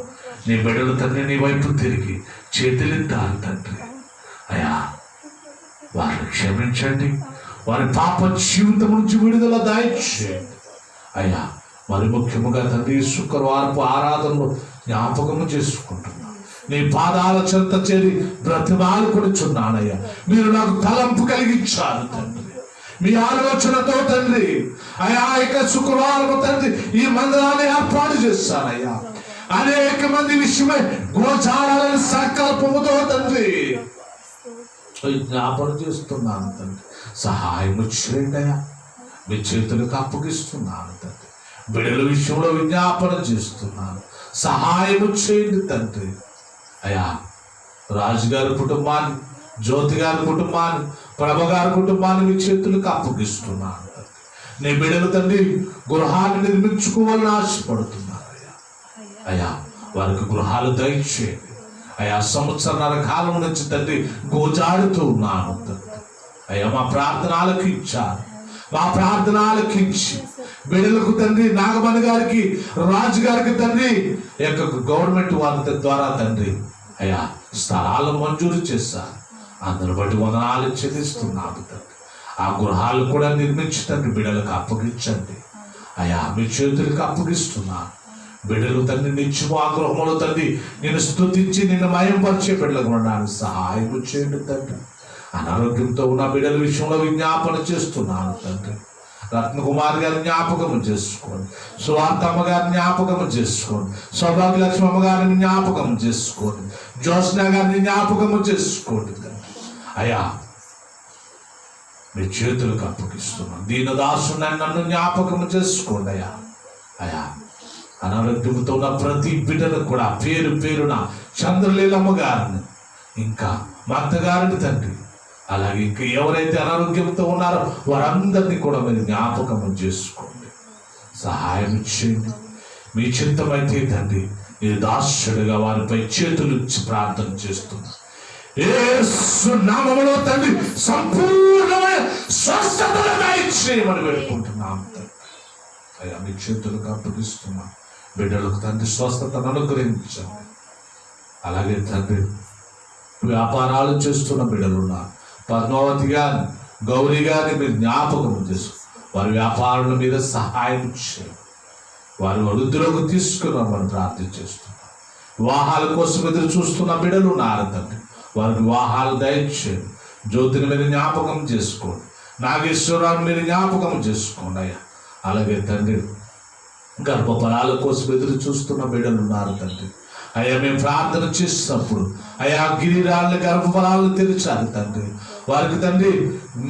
నీ బిడ్డలు తండ్రి నీ వైపు తిరిగి చేతులెత్తాలి తండ్రి. అయ్యా, వారిని క్షమించండి. వారి పాప జీవితం నుంచి విడుదల దయచేయండి. అయ్యా, మరి ముఖ్యముగా తండ్రి శుక్రవారపు ఆరాధనలో జ్ఞాపకము చేసుకుంటున్నాను. నీ పాదాల చెంత చేరి బ్రతిమాలుకొనిచున్నానయ్యా. మీరు నాకు తలంపు కలిగించారు తండ్రి. మీ ఆలోచనతో తండ్రి అయ్యా, ఇక శుక్రవారం తండ్రి ఈ మందిరాన్ని ఏర్పాటు చేస్తానయ్యా. అనేక మంది విషయమై గోచారాలని సంకల్పముతో తండ్రి జ్ఞాపన చేస్తున్నాను తండ్రి. సహాయం చేయండి అయ్యా. మీ చేతులకు అప్పగిస్తున్నాను తండ్రి. బిడ్డల విషయంలో విజ్ఞాపన చేస్తున్నాను, సహాయం చేయండి తండ్రి. అయ్యా రాజుగారి కుటుంబాన్ని, జ్యోతి గారి కుటుంబాన్ని, ప్రభ గారి కుటుంబాన్ని మీ చేతులకు అప్పగిస్తున్నాను. నీ బిడ్డలు తండ్రి గృహాన్ని నిర్మించుకోవాలని ఆశపడుతున్నారు అయ్యా. అయ్యా వారికి గృహాలు దయచేయండి అయ్యా. సంవత్సరాల కాలం నుంచి తండ్రి గోజాడుతూ ఉన్నాను తండ్రి. అయ్యా మా ప్రార్థన ఆలకించారు, మా ప్రార్థన ఆలకించి బిడ్డలకు తండ్రి, నాగమణి గారికి, రాజు గారికి తండ్రి యొక్క గవర్నమెంట్ వారి ద్వారా తండ్రి అయ్యా స్థలాలు మంజూరు చేశారు. అందరు బట్టి వందనాలు చెల్లిస్తున్నాము తండ్రి. ఆ గృహాలు కూడా నిర్మించి తండ్రి బిడ్డలకు అప్పగించండి అయ్యా. మీ చేతులకు అప్పగిస్తున్నాను. బిడ్డలు తండ్రి నిత్యము ఆ గృహంలో తండ్రి నేను స్తుతించి నిన్ను మయంపరిచే బిడ్డలకు ఉండడానికి సహాయం చేయండి తండ్రి. అనారోగ్యంతో ఉన్న బిడ్డల విషయంలో విజ్ఞాపన చేస్తున్నాను తండ్రి. రత్నకుమార్ గారిని జ్ఞాపకం చేసుకోండి, సువార్తమ్మ గారిని జ్ఞాపకం చేసుకోండి, సౌభాగ్య లక్ష్మమ్మ గారిని జ్ఞాపకం చేసుకోండి, జ్యోత్స్న గారిని జ్ఞాపకం చేసుకోండి తండ్రి. అయ్యా మీ చేతులకు అప్పగిస్తున్నాను. దీనదాసుని నన్ను జ్ఞాపకం చేసుకోండి అయ్యా. అయ్యా అనారోగ్యంతో ఉన్న ప్రతి బిడ్డను కూడా పేరు పేరున చంద్రలీలమ్మ గారిని, ఇంకా మా అత్తగారిని తండ్రి, అలాగే ఇంకా ఎవరైతే అనారోగ్యంతో ఉన్నారో వారందరినీ కూడా మీరు జ్ఞాపకం చేసుకోండి, సహాయం చేయండి. మీ చిత్తమైతే తండ్రి ఈ దాసుడుగా వారిపై చేతులు ఇచ్చి ప్రార్థన చేస్తున్నా. యేసు నామములో తండ్రి సంపూర్ణమైన స్వస్థతను దయచేయమని వేడుకుంటున్నాం తండ్రి. అయ్యా మీ చేతులకు అప్పగిస్తున్నా. బిడ్డలకు తండ్రి స్వస్థతను అనుగ్రహించండి. అలాగే తండ్రి వ్యాపారాలు చేస్తున్న బిడ్డలున్నారు, పద్మావతి గారిని, గౌరీ గారిని మీరు జ్ఞాపకం చేసు. వారి వ్యాపారాల మీద సహాయం చేయండి. వారి వృద్ధిలోకి తీసుకున్నామని ప్రార్థన చేస్తున్నాం. వివాహాల కోసం ఎదురు చూస్తున్న బిడ్డలు ఉన్నారు తండ్రి, వారికి వివాహాలు దయచేయండి. జ్యోతిని మీరు జ్ఞాపకం చేసుకోండి, నాగేశ్వరరావు మీరు జ్ఞాపకం చేసుకోండి అయ్యా. అలాగే తండ్రి గర్భఫలాల కోసం ఎదురు చూస్తున్న బిడ్డలు ఉన్నారు తండ్రి. అయ్యా మేము ప్రార్థన చేసినప్పుడు అయ్యా గిరిరాళ్ళ గర్భఫలాలను తెరిచారు తండ్రి. వారికి తండ్రి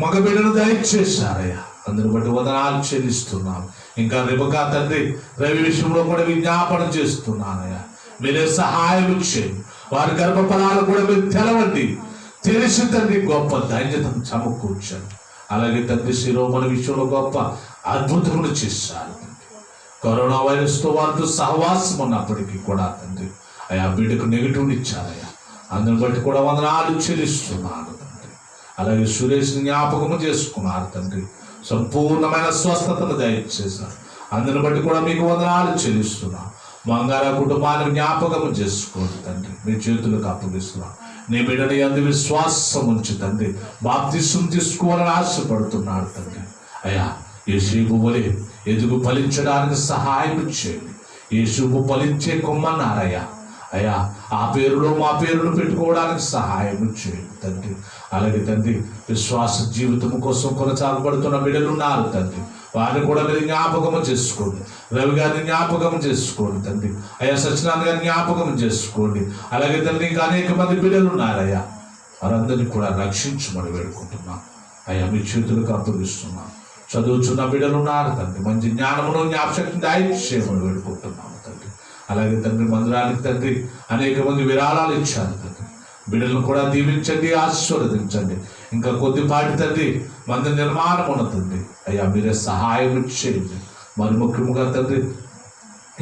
మగ బిడ్డను దయచేశారయ్యా. అందరిని బట్టి వందనాలు చెల్లిస్తున్నాం. ఇంకా రేపగా తండ్రి రవి విషయంలో కూడా విజ్ఞాపన చేస్తున్నానయ్యా. మీరే సహాయం చేయండి. వారి గర్భఫలాలు కూడా మీరు తెలవండి, తెలిసి తండ్రి గొప్ప ధైర్యతను సమకూర్చండి. అలాగే తండ్రి శిరోమణి విషయంలో గొప్ప అద్భుతములు చేశారు. కరోనా వైరస్తో వారితో సహవాసం ఉన్నప్పటికీ కూడా తండ్రి అయ్యా బిడ్డకు నెగిటివ్ని ఇచ్చారయ్యా. అందుని బట్టి కూడా వందనాలు చెల్లిస్తున్నాను తండ్రి. అలాగే సురేష్ని జ్ఞాపకము చేసుకున్నారు తండ్రి, సంపూర్ణమైన స్వస్థతను దయచేశారు. అందుని బట్టి కూడా మీకు వందనాలు చెల్లిస్తున్నాను. మంగార కుటుంబాన్ని జ్ఞాపకము చేసుకోండి తండ్రి, మీ చేతులకు అప్పగిస్తున్నాను. నీ బిడ్డని అందు విశ్వాసం ఉంచి తండ్రి బాప్తిసం తీసుకోవాలని ఆశపడుతున్నాడు తండ్రి. అయ్యా యేసు వలె ఎదుగు ఫలించడానికి సహాయం చేయండి. యేసు ఫలించే కొమ్మన్నారయ్యా. అయ్యా ఆ పేరులో మా పేరును పెట్టుకోవడానికి సహాయం చేయండి తండ్రి. అలాగే తండ్రి విశ్వాస జీవితం కోసం కొనసాగబడుతున్న బిడ్డలు ఉన్నారు తండ్రి, వారిని కూడా మీరు జ్ఞాపకం చేసుకోండి. రవి గారిని జ్ఞాపకం చేసుకోండి తండ్రి. అయ్యా సత్యనారాయణ గారిని జ్ఞాపకం చేసుకోండి. అలాగే తండ్రి ఇంకా అనేక మంది బిడ్డలు ఉన్నారయ్యా, వారందరినీ కూడా రక్షించమని వేడుకుంటున్నాం. అయ్యా మీ చేతులకు అప్పగిస్తున్నాం. చదువుచున్న బిడ్డలు ఉన్నారు తండ్రి, మంచి జ్ఞానమును జ్ఞాపశక్తిని దయచేయమని వేడుకుంటున్నాము తండ్రి. అలాగే తండ్రి మందిరానికి తండ్రి అనేక మంది విరాళాలు ఇచ్చారు తండ్రి, బిడ్డలను కూడా దీవించండి, ఆశీర్వదించండి. ఇంకా కొద్దిపాటి తండ్రి మందిర నిర్మాణం ఉన్న తండ్రి అయ్యా మీరే సహాయం చేయండి. మరి ముఖ్యంగా తండ్రి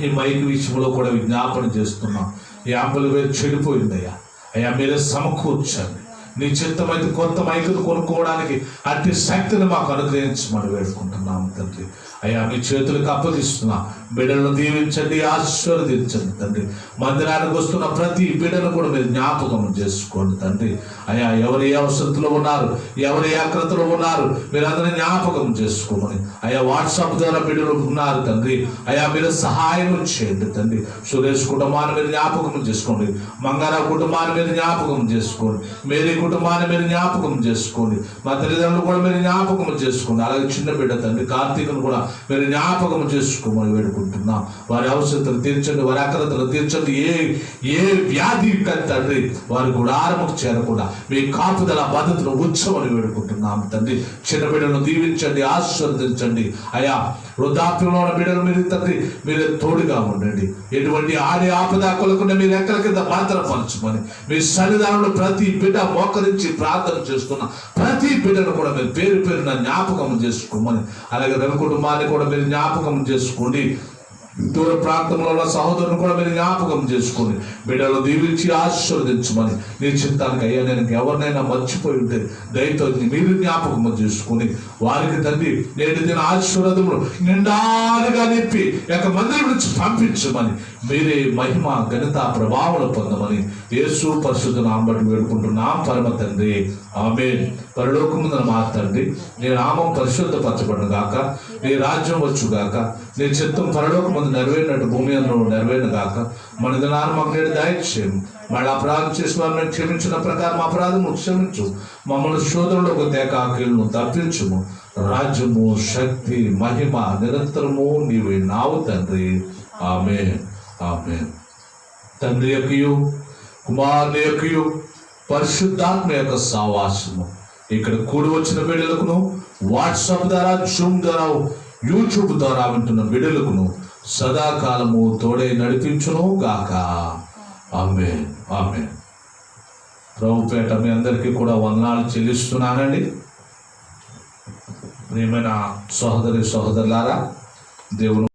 ఈ మైక్ విషయంలో కూడా విజ్ఞాపన చేస్తున్నాం. ఈ యాంపుల్ చెడిపోయిందయ్యా, అయ్యా మీరే సమకూర్చండి. నీ చిత్తమైతే కొత్త మైకులు కొనుక్కోవడానికి అట్టి శక్తిని మాకు అనుగ్రహించమని వేడుకుంటున్నాము తండ్రి. అయ్యా మీ చేతులకు అప్పగిస్తున్నా. బిడ్డలను దీవించండి, ఆశీర్వదించండి తండ్రి. మందిరానికి వస్తున్న ప్రతి బిడ్డను కూడా మీరు జ్ఞాపకం చేసుకోండి తండ్రి. అయ్యా ఎవరు ఏ అవసరంలో ఉన్నారు, ఎవరు ఏ ఆకృతిలో ఉన్నారు, మీరు అందరినీ జ్ఞాపకం చేసుకోమని. అయ్యా వాట్సాప్ ద్వారా బిడ్డలు ఉన్నారు తండ్రి, అయ్యా మీరు సహాయం చేయండి తండ్రి. సురేష్ కుటుంబాన్ని మీరు జ్ఞాపకం చేసుకోండి, మంగారావు కుటుంబాన్ని మీరు జ్ఞాపకం చేసుకోండి, మేరీ కుటుంబాన్ని మీరు జ్ఞాపకం చేసుకోండి. మా తల్లిదండ్రులు కూడా మీరు జ్ఞాపకం చేసుకోండి. అలాగే చిన్న బిడ్డ తండ్రి కార్తీకను కూడా మీరు జ్ఞాపకం చేసుకోమని వేడుకుంటున్నాం. వారి అవసరతలు తీర్చండి, వారి అక్రతలు తీర్చండి. ఏ వ్యాధి తండ్రి వారి గుడారముకు చేరకుండా మీ కాపుదల భద్రతను ఉంచమని వేడుకుంటున్నాం తండ్రి. చిన్న బిడ్డలను దీవించండి, ఆశీర్వదించండి. అయా వృద్ధాప్యంలో ఉన్న బిడ్డలు మీరు తండ్రి మీరే తోడుగా ఉండండి. ఎటువంటి ఆడి ఆపద కొలకుండా మీరు ఎక్కల కింద భద్రపరచమని మీ సన్నిధానంలో ప్రతి బిడ్డ మోకరించి ప్రార్థన చేస్తున్న ప్రతి బిడ్డను కూడా మీరు పేరు పేరున జ్ఞాపకం చేసుకోమని, అలాగే రవి కుటుంబాన్ని కూడా మీరు జ్ఞాపకం చేసుకోండి. దూర ప్రాంతంలో ఉన్న సహోదరుని కూడా మీరు జ్ఞాపకం చేసుకోండి. బిడ్డలు దీవించి ఆశీర్వదించమని నీ చిత్తానికి అయ్యా నేను ఎవరినైనా మర్చిపోయి ఉంటే దయతో మీరు జ్ఞాపకం చేసుకుని వారికి తండ్రి నేటి దిన ఆశీర్వాదములు నిండాలుగా నింపి మందిరం నుంచి పంపించమని మీరే మహిమ ఘనత ప్రభావాలు పొందమని యేసు పరిశుద్ధ నామమున వేడుకుంటున్నాం పరమ తండ్రి, ఆమేన్. పరలోకమున మా తండ్రి నీ నామం పరిశుద్ధపరచబడును గాక, నీ రాజ్యం వచ్చుగాక, నీ చిత్తం పరలోకమున నెరవేరినట్టు భూమి అందులో నెరవేరును గాక. మన దినాన్ని మాకు నేడు దయచేయము. మళ్ళీ అపరాధం చేసిన వారిని క్షమించిన ప్రకారం అపరాధము క్షమించు. మమ్మల్ని శోధనలోకి తేకాకీలను తప్పించుము. రాజ్యము శక్తి మహిమ నిరంతరము నీవే నావు తండ్రి, ఆమేన్, ఆమేన్. తండ్రి యొక్కయు కుమారుని యొక్కయు పరిశుద్ధాత్మ యొక్క సావాసము ఇక్కడ కూడి వచ్చిన బిడ్డలకును, వాట్సాప్ ద్వారా, జూమ్ ద్వారా, యూట్యూబ్ ద్వారా వింటున్న బిడ్డలకును సదాకాలము తోడే నడిపించును గాక. ఆమేన్, ఆమేన్. ప్రభుపేట మీ అందరికీ కూడా వందనాలు చెల్లిస్తున్నానండి. ప్రియమైన సహోదరి సహోదరులారా, దేవుని